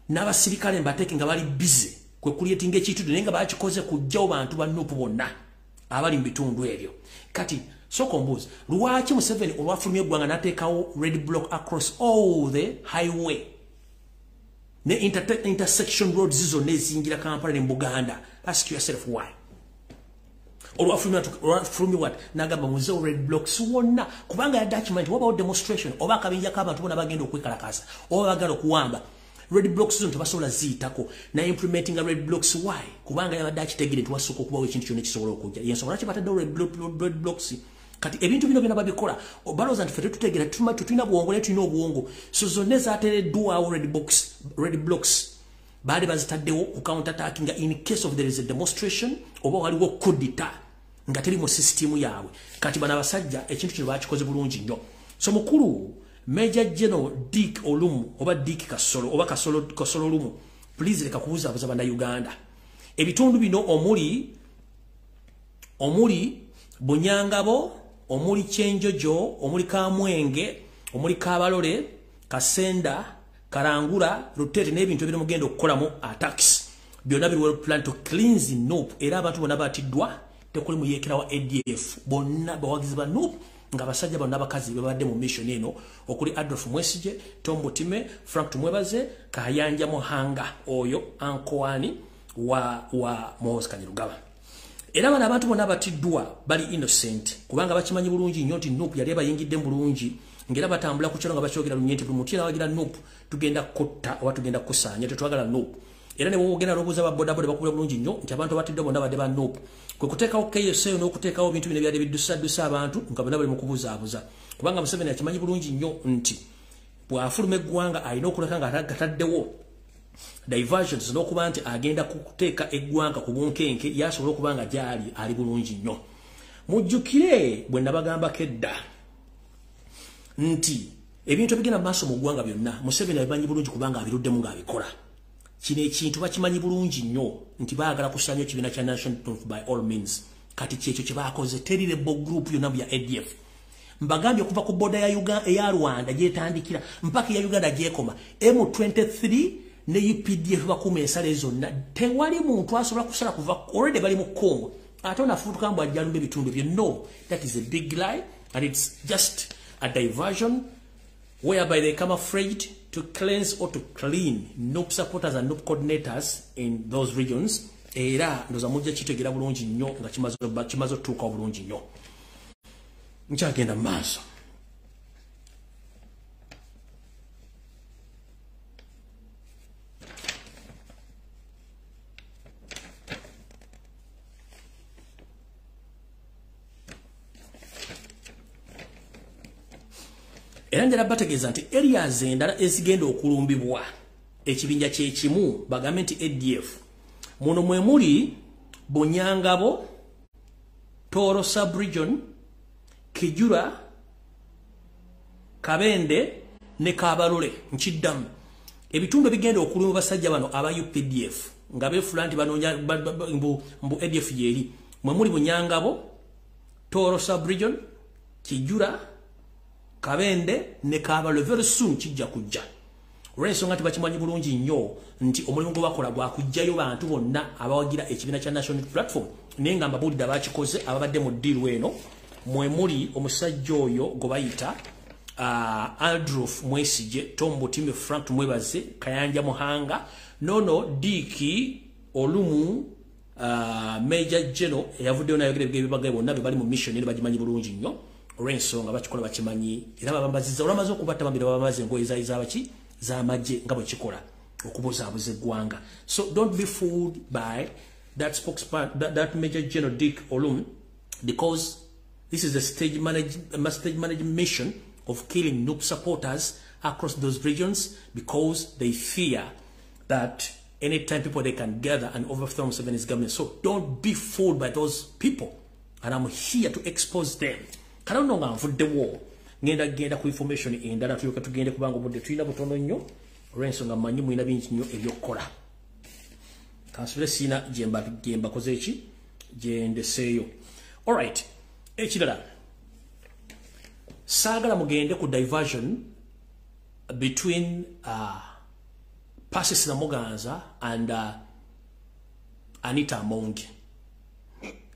N'abasirikale mbateke nga bali busy kwe creating ekitundu nenga bakikoze kujjawo bantu ba NUP bonna abali mbitundu ebyo. Kati soko mbuzi lwaki Museveni olwafulumye eggwanga n'ateekawo red block across all the highway ne intersection roads zizo nezingira Kampala ne Buganda? Ask yourself why. Olwafulumye what nagamba muzeewo red blocks wonna kubanga ya document waba demonstration oba akabinja k'abantu bonna bagenda okwekalakasa oba bagala okuwamba red blocks zino tebasobola ziyitako na implementing a red blocks. Why? Kubanga yabadde akitegere tuwasooka okubawo ekintu kyonna kisobola okujja yensobola ki bataddewo red blocks. Kati ebintu bino byonna babikola balowooza nti ffe tetutegera tulina buwongo naye tulina obuwongo. So zonna ezateereddwawo red blocks baali bazitaddewo ku counter attacking in case of there is a demonstration oba waliwo kudita nga teri mu system yaabwe. Kati bana abasajja ekintu kino bakikoze bulungi nnyo. So mukulu Major General Dick Olumu oba Dick Kasolo oba Kasolo Olumu, please leka kubuzabuza bana Uganda. Ebitundu bino omuli Bunyangabo, omuli Kyenjojo, omuli Kamwenge, omuli Kabalole, Kasenda, Karangura, Rutete n'ebintu ebiri mugenda okukolamu attacks. Byonna biri well plan to cleanse NUP era abantu bonna batiddwa tekuli muyeekera wa ADF bonna bawagizi ba NUP nga basajja bonna abakazi babadde mu mission eno okuli Adolf Mwesigye, Tombu Time, Frank Tumwebaze, Kayanja Mohanga oyo Ankoani wa Moses Kanyirugaba. Era bana abantu bonna batiddwa bali innocent kubanga bakimanyi bulungi nnyo nti NUP yali bayingidde bulungi ngera batambula ku kyalo nga bakyogera lunyenti buli mutina wagira NUP tugenda kotta oba tugenda kusanya tetwagala NUP. Era ne bwogenda lobuza ba boda boda bakubula bulungi nnyo nti abantu batiddwa bonna badde ba NUP kwe kuteekawo KSA n'okuteekawo ebintu bino byali biddusaddusa abantu nga bonna bali mu kubuzaabuza kubanga Museveni akimanyi bulungi nnyo nti bw'afuluma eggwanga alina okuleka nga gataddewo diversions n'okuba nti agenda kuteeka eggwanga ku bunkenke yasobola okuba nga gyali ali bulungi nnyo. Mujjukire bwe nabagambako edda nti ebintu ebigenda maaso mu ggwanga byonna Museveni abimanyi bulungi kubanga abiruddemu ng'abikola. Kino ekintu bakimanyi bulungi nnyo nti baagala kusanya ekibiina kya National Truth by all means. Kati kyekyo kye baakoze teri rebel group yonna ya ADF. Mbagambye okuva ku boda eya Rwanda gyetandikira mpaka ya Uganda gyekoma M23 ne UPDF bakuuma ensala zonna tewali muntu asobola kusala kuva already bali mu Congo ate onafuutuka mbu ajja lumba ebitundu bye. No, that is a big lie and it's just a diversion whereby they come afraid to cleanse or to clean NUP supporters and NUP coordinators in those regions. Era ndoza mujja kitegera bulungi nnyo nga kimaze otuuka bulungi nnyo. Nkyagenda mu maaso. era njala bategeeza nti areas endala ezigenda okulumbibwa ekibinja kye kimu bagambe nti ADF muno mwe muli Bunyangabo, Toro Sub-Region, Kijura, Kabende ne Kabalole nkiddamu ebitundu bigenda okuluma basajja bano aba UPDF nga befula nti banoonya mbu ADF yeri mwe muli Bunyangabo, Toro Sub-Region, Kijura, Kabende ne Kabalole very soon kijja kujja olw'ensonga nti bakimanyi bulungi nnyo nti omulimu gwe bakola gwa kujjayo bantu bonna abawagira ekibiina kya National Platform naye nga mbabuulidde abakikoze ababadde mu ddiiru eno mwe muli omusajja oyo gwe bayita Aldroof Mwesige, Tom Butime, Frank Mwebaze, Kayanja Muhanga, Nono Diki Olumu, Major General eyavuddeyo nayo ebibaga bonna bali mu mission ne bagimanyi bulungi nnyo olw'ensonga bakikola bakimanyi era babambaziza olwamaze okubatta bambira babamaze engoye z'abaki z'amagye nga bwe kikola okubuzaabuza eggwanga. So don't be fooled by that spokesman, that Major General Dick Olum, because this is a stage management mission of killing Nup supporters across those regions because they fear that anytime people they can gather and overthrow Museveni's government. So don't be fooled by those people. And I'm here to expose them. Kanononga nvudde wo ngenda ku information endala tuyoka tugende kubanga budde tulina butono nnyo olw'ensonga mmanyi mulina bingi nnyo ebyokukola. Kansule sina jemba koze eki gyendeseeyo. Alright, ekirala saagala mugende ku diversion between Persis Namuganza and Anita Amongi.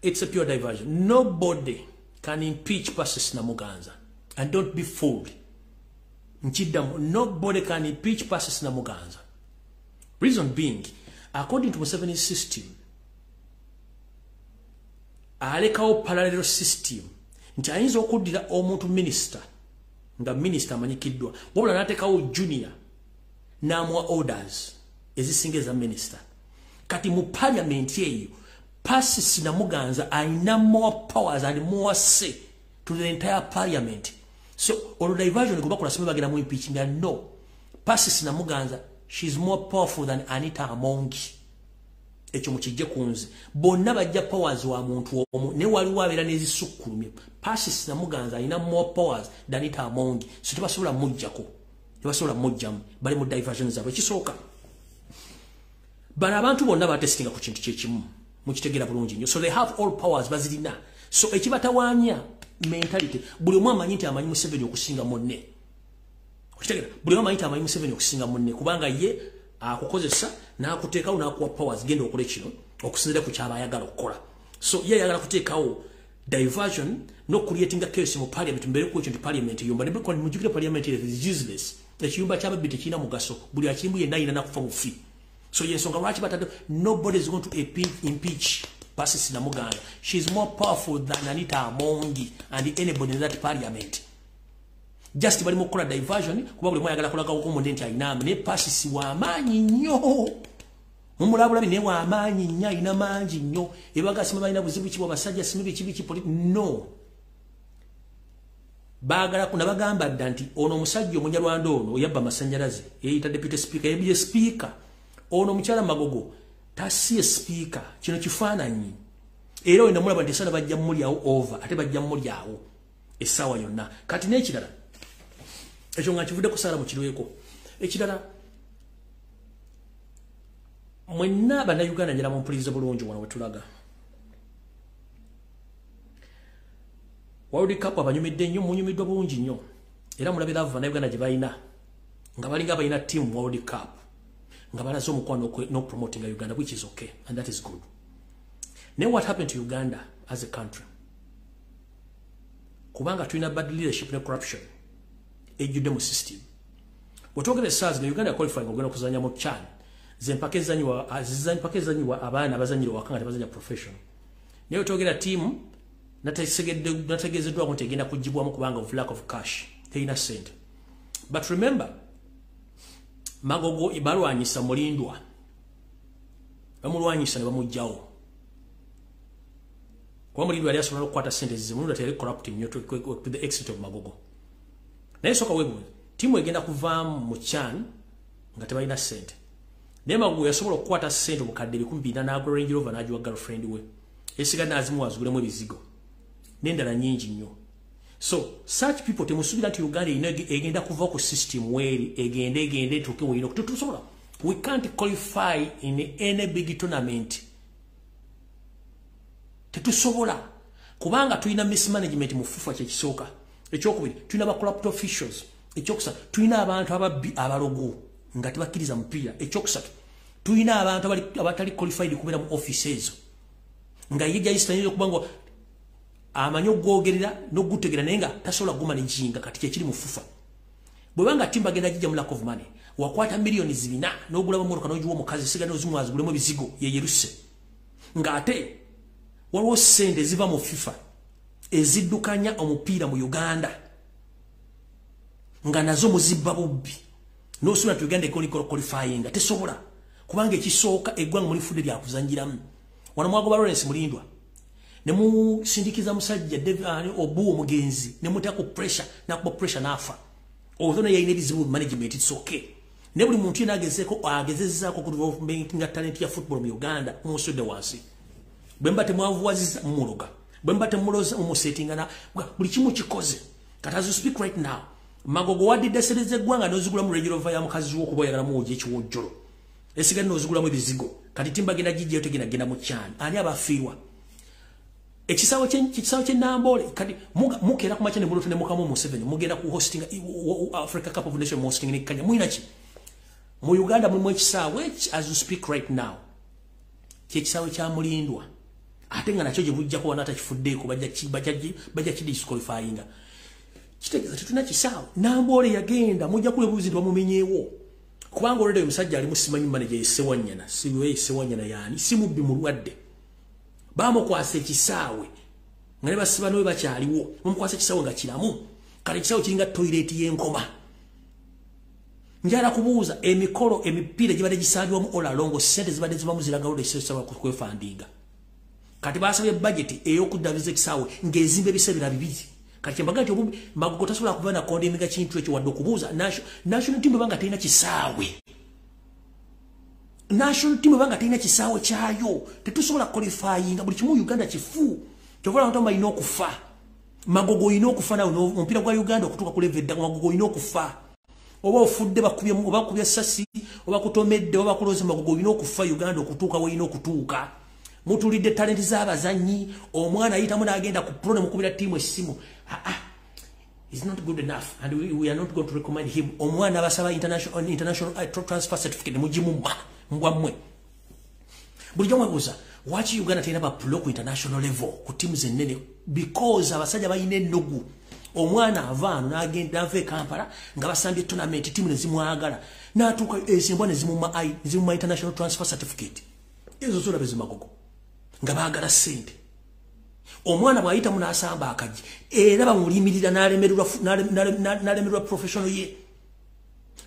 It's a pure diversion. Nobody can impeach Persis Namuganza. And don't be fooled. Nobody can impeach Persis Namuganza. Reason being, according to Museveni's system, alekawo parallel system. Nti ayinza okuddira omuntu minister nga minister amanyikiddwa wabula n'ateekawo junior n'amuwa orders ezisinga eza minister. Kati mu parliament eyo Persis Namuganza ayina more powers and more say to the entire parliament. So olwo diversion gwe bakola sibe bagenda mu impeaching and no, Persis Namuganza, she's more powerful than Anita Amongi. Ekyo mukijje kunze bonna bajja powers wa muntu omu ne waliwo abeera n'ezisukkulumye. Persis Namuganza alina more powers than Anita Amongi, so tebasobola mujjako, tebasobola mujjamu, bali mu diversion zaabwe. Ekisooka bano abantu bonna batestinga ku kintu kyekimu mukitegeera bulungi nnyo, so they have all powers bazirina. So ekibatawaanya mentality, buli omu amanyi nti amanyi Museveni okusinga munne. Okitegeera buli omu amanyi nti amanyi Museveni okusinga munne kubanga ye akukozesa n'akuteekawo n'akuwa powers genda okola kino okusinzira ku kyaba ayagala okukola. So ye ayagala kuteekawo diversion no creating a case mu parliament mbere ku ekyo nti parliament yumba ne biko mujukire parliament is useless. Ekiyumba ky'ababbi tekirina mugaso, buli akimbu yenna ayina nakufa mufi. So yensonga lwaki batadde nobody is going to impeach Persis Namuganza. She's more powerful than Anita Amongi and anybody in that parliament. Just bali mukola diversion kuba buli mwayagala kulaga ko munde nti ayinamu ne Persis wa maanyi nnyo. Mumulabulabi ne wa maanyi nnyo, ina mangi nnyo. Ebaga sima balina buzibu ki basajja sima bikibi politi no. Bagala kuna bagamba ddanti ono musajja omunyalwanda ono yabba masanyalaze yeyita deputy speaker yebye speaker ono mukyala Magogo tasiye speaker kino kifaananyi era wenda mulaba nti sana bajja mulyawo over ate bajja mulyawo essaawa yonna. Kati n'ekirala ekyo nga kivudde kusala mu kirweko ekirala mwenna bannayuganda njala mumpuliriza bulungi wano wetulaga World Cup abanyumidde nnyo munyumiddwa bulungi nnyo era mulabira ava bannayuganda gye balina nga balinga balina team World Cup nga balaze omukwano no promoting Uganda, which is okay and that is good. Now what happened to Uganda as a country? Kubanga tulina bad leadership and corruption ejjudde mu system. Bw'otwogera SARS nga Uganda qualifying ogenda okuzanya mu CHAN zempaka ezanyiwa abaana abazanyira waka nga tebazanya professional. Naye otwogera team nategeezeddwako nti egenda kugibwamu kubanga of lack of cash, terina sente. But remember, Magogo ibalwanyisa mulindwa bamulwanyisa ne bamujjawo kuba mulindwa yali asobola okukwata sente zize mulindwa teri corrupt nnyo to the extent of Magogo. naye soka webu timu egenda kuva mu CHAN nga tebalina sente naye Magogo yasobola okukwata sente obukadde 200 n'agula Range Rover n'agiwa girlfriend we esigadde azimu azigulemu ebizigo n'endala nnyingi nnyo. So such people temusubira nti Uganda egenda kuva ku system weri egende etuuke weyino tusobola. We can't qualify in any big tournament. Tetusobola kubanga tulina mismanagement mu FIFA kyekisooka. Ekyokubiri tulina ba corrupt officials. Ekyokusatu tulina abantu ababbi abalogo nga tebakkiriza mupiira. Ekyokusatu tulina abantu abatali qualified kubeera mu offices nga yijja istanyo kubanga amanyo gwogerera n'ogutegera naye nga tasobola gumanaginga kati kyekiri mu FIFA. Bwebanga timba agenda jijja mu lack of money wakwata milioni 4 n'ogulaba mmotoka n'ogiwa omukazi sigana ozimu azigulemu ebizigo yeyeruse nga ate waliwo sente ziva mu FIFA eziddukanya omupiira mu Uganda nga nazo muzibba bubbi n'osula nti Uganda ekoli qualifying tesobola kubanga ekisooka eggwanga muli fudde lyakuzanyiramu. Wano mwagoba Lawrence Mulindwa ne musindikiza musajja Obu omugenzi ne mutako pressure nakuba pressure nafa although naye yine ebizibu management it's okay. Ne buli muntu yena agezezzaako ku development nga talent ya football mu Uganda musudde wansi bwemba temwavuwaziza mumuloga bwemba temuloza umusettinga na buli kimu kikoze. Kati as you speak right now Magogo wadde sereze gwanga nozigula mu Range Rover ya mukazi wo kuboyagala mu oje kiwojjolo esigadde nozigula mu ebizigo kati timba genda jijja yotegenda mu CHAN ani abafiirwa ekisawo kye Nambole kati mukera ku machane muloto ne mukamu mu 7 mugenda ku hosting Africa Cup of Nations hosting ne kanya muina ki mu Uganda mu ekisawo as you speak right now kisawo kya Mulindwa ate nga nakyo gye bujja ko wanata kifuddeeko bajja disqualifying kitegeza tetuna kisawo Nambole yagenda mujja kule buzi bamumenyeewo kubanga olede omusajja ali musimanyi manager Sewanyana siwe Sewanyana yani simubbi mulwadde bamukwasa ekisaawe nga ne basiba nowe bakyaliwo bamukwasa ekisaawe nga kiramu kale ekisaawe kiringa toilet y'enkoma njala kubuuza emikolo emipiira gibadde gisaalibwamu all along sente zibadde zibamu ziragalo lesesaba kwefandinga kati basabye budget ey'okuddabiza ekisaawe ng'ezimba ebisebera bibiri kati kyembaga nti obubi Magogo tasobola kuba na kondemiga kintu ekyo wadde okubuuza national team banga terina kisaawe national team banga terina kisaawe kyayo tetusobola qualifying buli kimu Uganda kifu kyovola abantu balina okufa Magogo ino okufa nawe omupiira gwa Uganda okutuuka ku level edda Magogo ino okufa oba ofudde bakubye sasi oba kutomedde oba kuloza Magogo ino okufa Uganda okutuuka we ino okutuuka mutulidde talent z'abazanyi omwana ayitamu n'agenda ku pro ne mukubira tiimu essimu is not good enough and we are not going to recommend him omwana abasaba international transfer certificate mujimumma mbwamwe bulijjo mwebuuza waki Uganda terina ba pro ku international level ku tiimu zennene because abasajja bayina ennugu omwana avaano n'agenda ave Kampala nga basambye tournament tiimu ne zimwagala n'atuuka ezimbwa ne zimumma international transfer certificate ezo zona bezimagogo nga baagala sente omwana bwayita munasamba akaji era bamulimirira n'alemererwa professional ye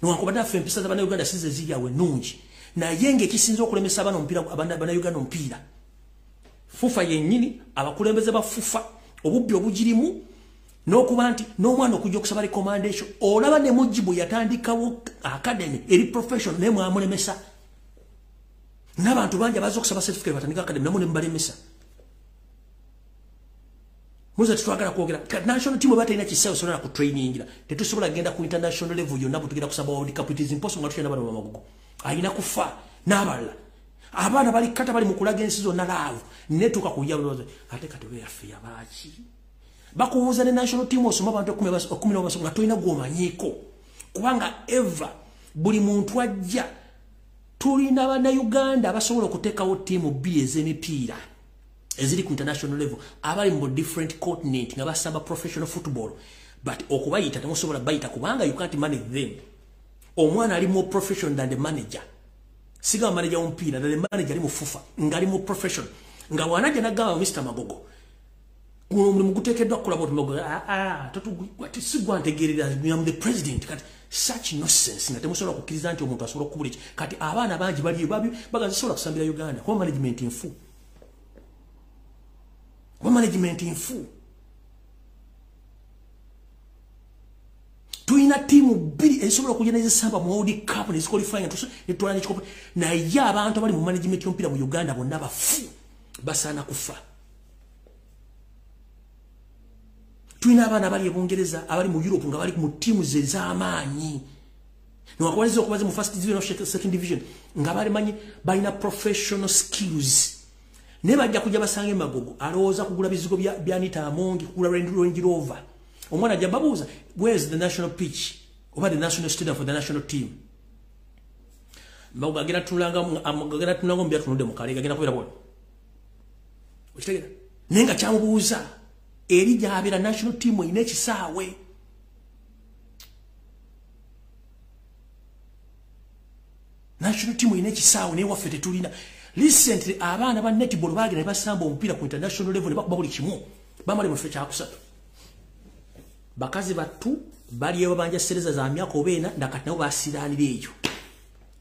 nwankubadde affe empisa z'abana Uganda size ziryawe nungi naye ng'ekisinza okulemesa abana omupiira abana Uganda omupiira fufa yennyini abakulembeze ba fufa obubbi obugirimu n'okuba nti n'omwana okujja okusaba recommendation olaba ne Mujibu yatandikawo academy eri professional naye mwamulemesa n'abantu bangi abaza okusaba certificate batandika academy namwe ne mubalemesa muze tutwagala kwogera national team batalina kisaawe sobola ku trainingira tetusobola genda ku international level yonna butugenda kusaba World Cup it is impossible nga tukyenda bano Magogo ayina kufa n'abalala abaana bali kata bali mu kulaga ensi zonna laavu netuuka kuyabula ate kati we yaffe yabaaki bakubuuza ne national team osoma abantu 10 nga tolina gw'omanyiiko kubanga eva buli muntu ajja tulina abana Uganda abasobola okuteekawo tiimu bbiri ez'emipiira eziri ku international level abali mu different continent nga basaba professional football but okubayita temusobola bayita kubanga you can't manage them omwana ali more professional than the manager siga manager w'omupiira than the manager ali mu fufa nga ali mu professional nga wanajja nagamba Mr. Magogo omulimu guteekeddwa kukola bwoti Magogo sigwa ntegeerera I'm the president kati such nonsense nga temusobola kukkiriza nti omuntu asobola okukubula eki kati abaana bangi bali bagazisobola kusambira Uganda kuba management nfu management nfu tulina tiimu bbiri ezisobola okugenda ezisamba mu World Cup neziqualifying netwala n'ekikopo naye abantu abali mu management y'omupiira mu Uganda bonna bafu basaana kufa. Tulina abaana abali ebungereza abali mu Europe nga bali mu tiimu ze ez'amaanyi niwakubaziza okubaze mu first division or second division nga bali manyi balina professional skills ne bajja kujja basanga emagogo alowooza kugula bizigo bya Anita Amongi kugula Range Rover omwana ajja babuuza where's the national pitch oba the national stadium for the national team mbago agenda tulanga mu byatunudde mu kalega agenda kubeera bwona okitegera nenga kyamubuuza eri gyabera national team ine ekisaawe national team ine ekisaawe naye waffe tetulina. Recently abaana ba netball bagenda ne basamba omupiira ku international level ne bakuba buli kimu bamale mu kifo kyakusatu. Bakazi battu bali ewa banja sereza za myaka obeena ndakati nabo basiraanira eyo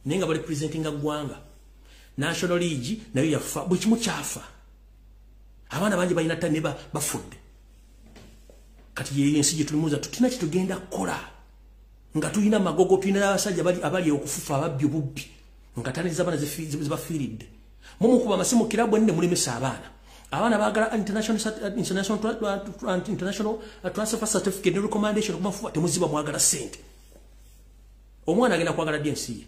naye nga bali presentinga ggwanga national league nayo yafa buli kimu kyafa abaana bangi balina ttane bafudde. Kati ye ensi gye tulimuuza tutina kitugenda kukola nga tulina magogo tulina abasajja abali okufufa ababbi obubbi nga tani zabana zibafiiridde mumu kuba masimu kirabu nne mulimesa abaana bagala international transfer certificate recommendation kumafuwa temuziba mwagala sente omwana agenda kwagala DNC ye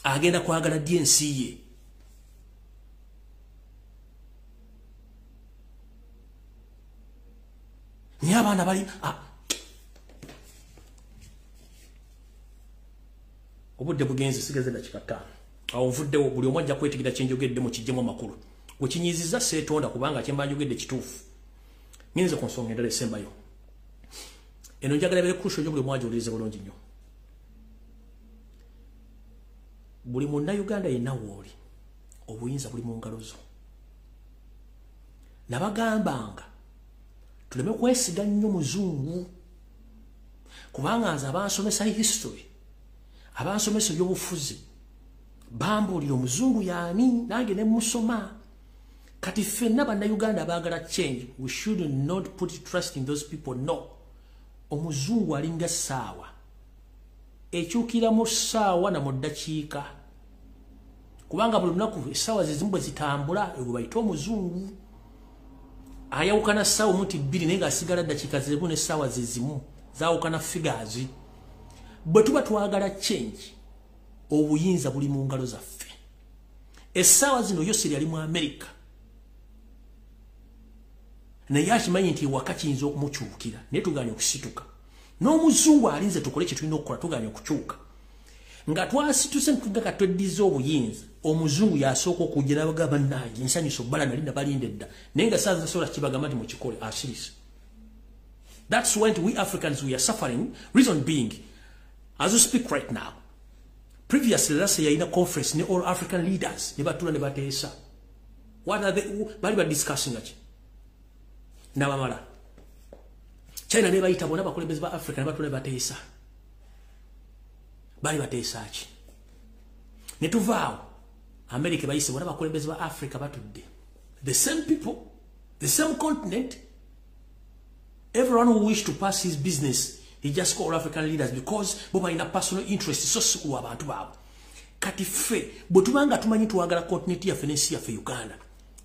agenda kwagala DNC ye ni abaana bali obudde bugenze sigeze dakika 5 awo nvuddewo buli omu ajja kwetigira kyenjogedde mu kijjemu amakulu wekinyiziza seetonda kubanga kyembanjogedde kituufu ngenze ku nsonga endala esembayo eno njagala bere kurusho buli omu agiwulirize bulungi nnyo. Buli munnayuganda yenna wooli obuyinza buli mu ngalo zo nabagambanga tuleme kwesiga nnyo muzungu kubanga nze abansomesa history abansomesa ebyobufuzi bambuulira omuzungu yaani nange ne musoma kati ffenna bannayuganda abaagala change we should not put trust in those people no. Omuzungu alinga ssaawa ekyukira mu ssaawa na mu ddakiika kubanga buli lunaku essaawa zezimu bwe zitambula ebwe bayita omuzungu ayawukana ssaawa omuti 2 naye ng'asigala ddakiika zezimu n'essaawa zezimu zaawukana figures. Bwe tuba twagala change obuyinza buli mu ngalo zaffe. Essaawa zino Yoseri ali mu America naye akimanyi nti ewaka kiyinza okumukyukira naye tuganya okusituka n'omuzungu alinze tukole kye tulina okukola tuganya okukyuka nga twasituse ntugaka tweddiza obuyinza omuzungu yasooka okujja n'abagamba bannange nsanyusa obbala nali nabalinda edda naye nga saaza sobola kibagamba nti mukikole asirisa. That's when we Africans we are suffering. Reason being as we speak right now. Previously, let's say in a conference, all African leaders, what are they? Bali discussing it. Nabamala. China never eat abona bakulembeze ba Africa nebatule batesa. Bali batesa ki. Netuvaawo America bayise bona bakulembeze ba Africa batudde. The same people, the same continent. Everyone who wished to pass his business, he just called African leaders because boba ina personal interest so siku abantu babo. Kati fe, botubanga tumanyi tuwagala continent ya fenesi ya fe Uganda.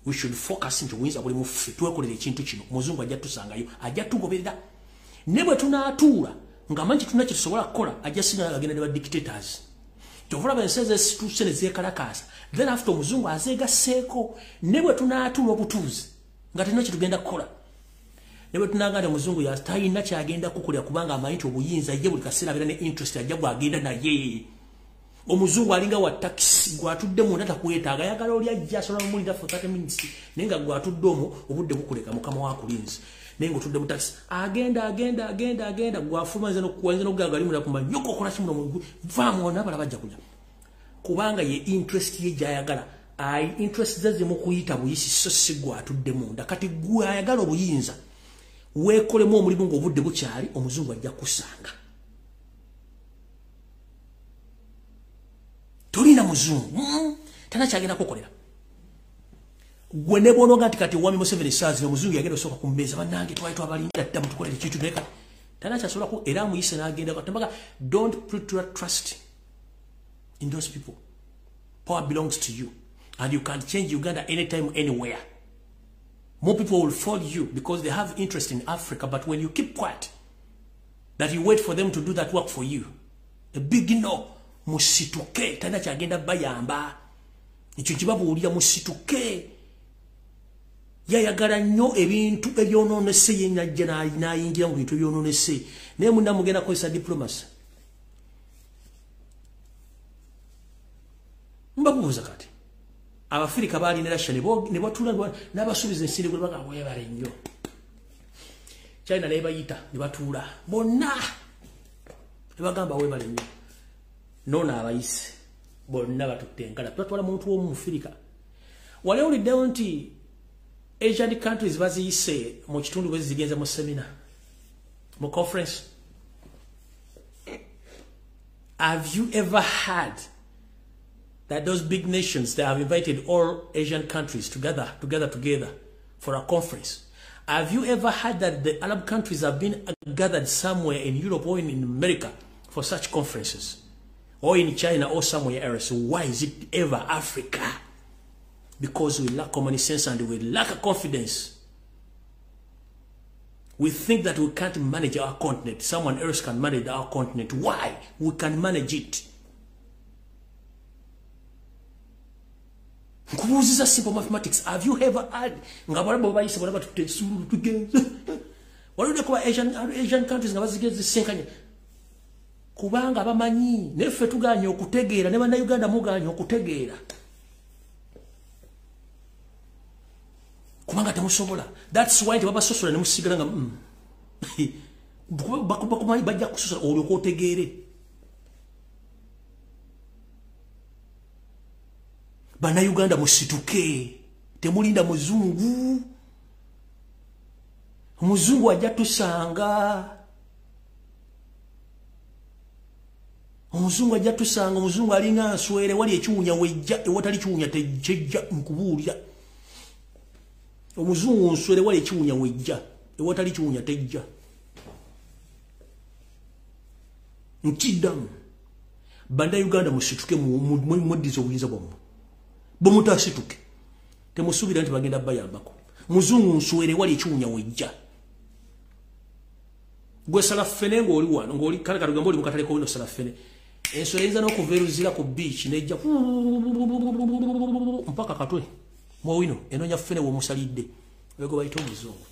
We should focus into wins abuli mufe tuwekolere ekintu kino. Muzungu ajja tusangayo, ajja tugoberera. Nebwe tunaatuula nga manchi tunakisobola kukola ajja singa agenda ne ba dictators. Tovula benseze institution ezekalakasa. Then after muzungu azega seko nebwe tunaatuula obutuuzi nga tunakitugenda kukola. Nebwe tunaganda muzungu ya tayina kyagenda kukolera kubanga amanyi obuyinza ye buli kaseera abera ne interest ajja bwagenda naye. Omuzungu alinga wa taxi gwatudde mu ndata kwetaaga yagala oli ajja sola mu mulira for 30 minutes nenga gwatudde omo obudde bukuleka mukama wa kulinzi nenga otudde mu taxi agenda gwafumanze no kuwanze no gagali mu nakuma nyoko kola kimuno mu vamu ona bala bajja kuja kubanga ye interest ye jayagala ai interest zaze mu kuyita buyisi so sigwa atudde mu ndakati gwa ayagala obuyinza wekolemu omulimu ng'obudde bukyali omuzungu ajja kusanga. Tolina muzungu tana kyagenda kukolera gwe ne bono ngati kati wami Museveni saazi no muzungu yagenda osoka kumbeza bannange twaito abalinda dda mutukolere kitu neka Tana chasola ku era muyise n'agenda katambaga. Don't put your trust in those people. Power belongs to you. And you can change Uganda anytime, anywhere. More people will follow you because they have interest in Africa. But when you keep quiet, that you wait for them to do that work for you, a big no, musituke, tana chagenda bayamba. Nichuchibabu ulia musituke. Yayagala nnyo ebintu ebyononese yenajja n'ayingira mu bintu ebyononese. Naye munna mugenda kozesa diplomacy. Mbabuuza kati. Abafirika baali ne Russia ne batuula n'abasuubiza ensiri gwe baga weebale nnyo. China ne bayita ne batuula. Bonna ne bagamba weebale nnyo. Noona abayise. Bonna batutte enkala. Twatwala muntu w'omu Mufirika. Wali oliddewo nti Asian countries baziyise mu kitundu bwe zigenza mu seminar. Mu conference. Have you ever heard that those big nations, they have invited all Asian countries together for a conference? Have you ever heard that the Arab countries have been gathered somewhere in Europe or in America for such conferences? Or in China or somewhere else? Why is it ever Africa? Because we lack common sense and we lack confidence. We think that we can't manage our continent. Someone else can manage our continent. Why? We can manage it. This is a simple mathematics. Have you ever heard? What do they call Asian countries? Kubanga bamanyi nefe tuganya okutegeera ne bana Uganda muganya okutegeera. Kubanga temusobola. That's why baba sosola ne musigala nga bakumanyi bajja kusosola olwo kotegeere. Bana Uganda musituke. Temulinda muzungu. Muzungu ajja tusanga. Omuzungu ajja tusanga, omuzungu alinga nswere wali ekiwunya wejja ewatali kiwunya tejja nkubuulya. Omuzungu nswere wali ekiwunya wejja ewatali kiwunya tejja. Nkiddamu. Banda Uganda musituke muddiza obuyinza bwammwe. Bwe mutasituke temusuubira nti bagenda bayambako. Muzungu nswere wali ekiwunya wejja. Gwe salafene ng'oli wano ng'oli kale kalugamba oli mukatale ko salafene. Enswere yinza n'okuveeruzira ku beach nejja mpaka katwe mu wino enonya ffene w'omusalidde wego bayita omuzungu.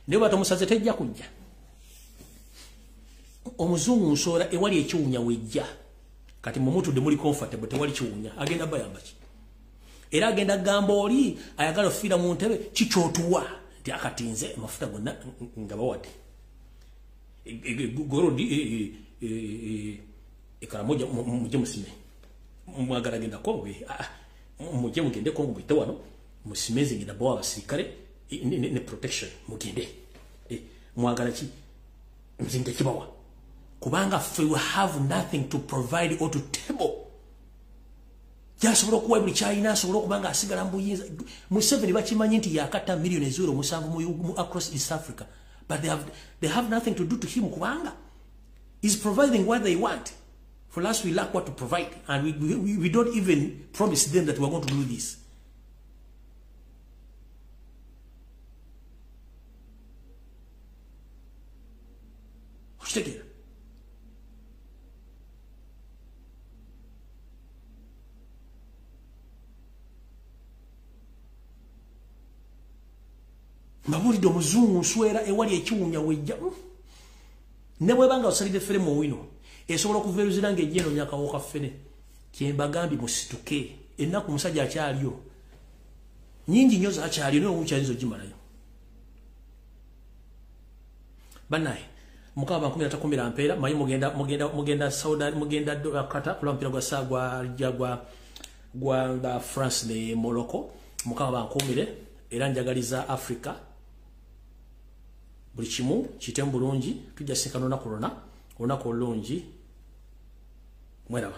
Naye batamusaze tejja kujja. Omuzungu nsora ewali ekiwunya wejja kati mu mutudde muli comfortable tewali kiwunya agenda bayamba ki? Era agenda gamba oli ayagala ofira mu ntebe kikyotuwa nti akatinze amafuta gonna nga bawadde. Gorodi ekala moja muje musime mwagala genda kongo muje mugende kongo bite wano musimeze ngenda bawa basirikale ne protection mugende mwagala ki mzinge kibawa kubanga we have nothing to provide or to table. Jasobola okuwa buli China asobola okubanga asigala mbuyinza Museveni bakimanyi nti yakata million ezuro musanvu mu across East Africa. But they have nothing to do to him. Kubanga is providing what they want. For us, we lack what to provide, and we don't even promise them that we are going to do this. Take it. Mabulidde omuzungu nswera ewali ekiwunya wejja. Ne bwebanga osalidde ffere mu wino esobola okuveeruzira ng'ejja enonya akawo ka ffene. Kyembagambye musituke. Ennaku musajja akyaliyo. Nyingi nnyo zaakyaliyo naye omukyalizo gimalayo. Bannaye mukaba 13 mpeera manyi mugenda Saudi mugenda Qatar kula mpira gwa sagwa gwa France ne Morocco mukaba 10 era njagaliza Africa buli kimu kitembu bulungi tujja sekano na corona olungi mweraba.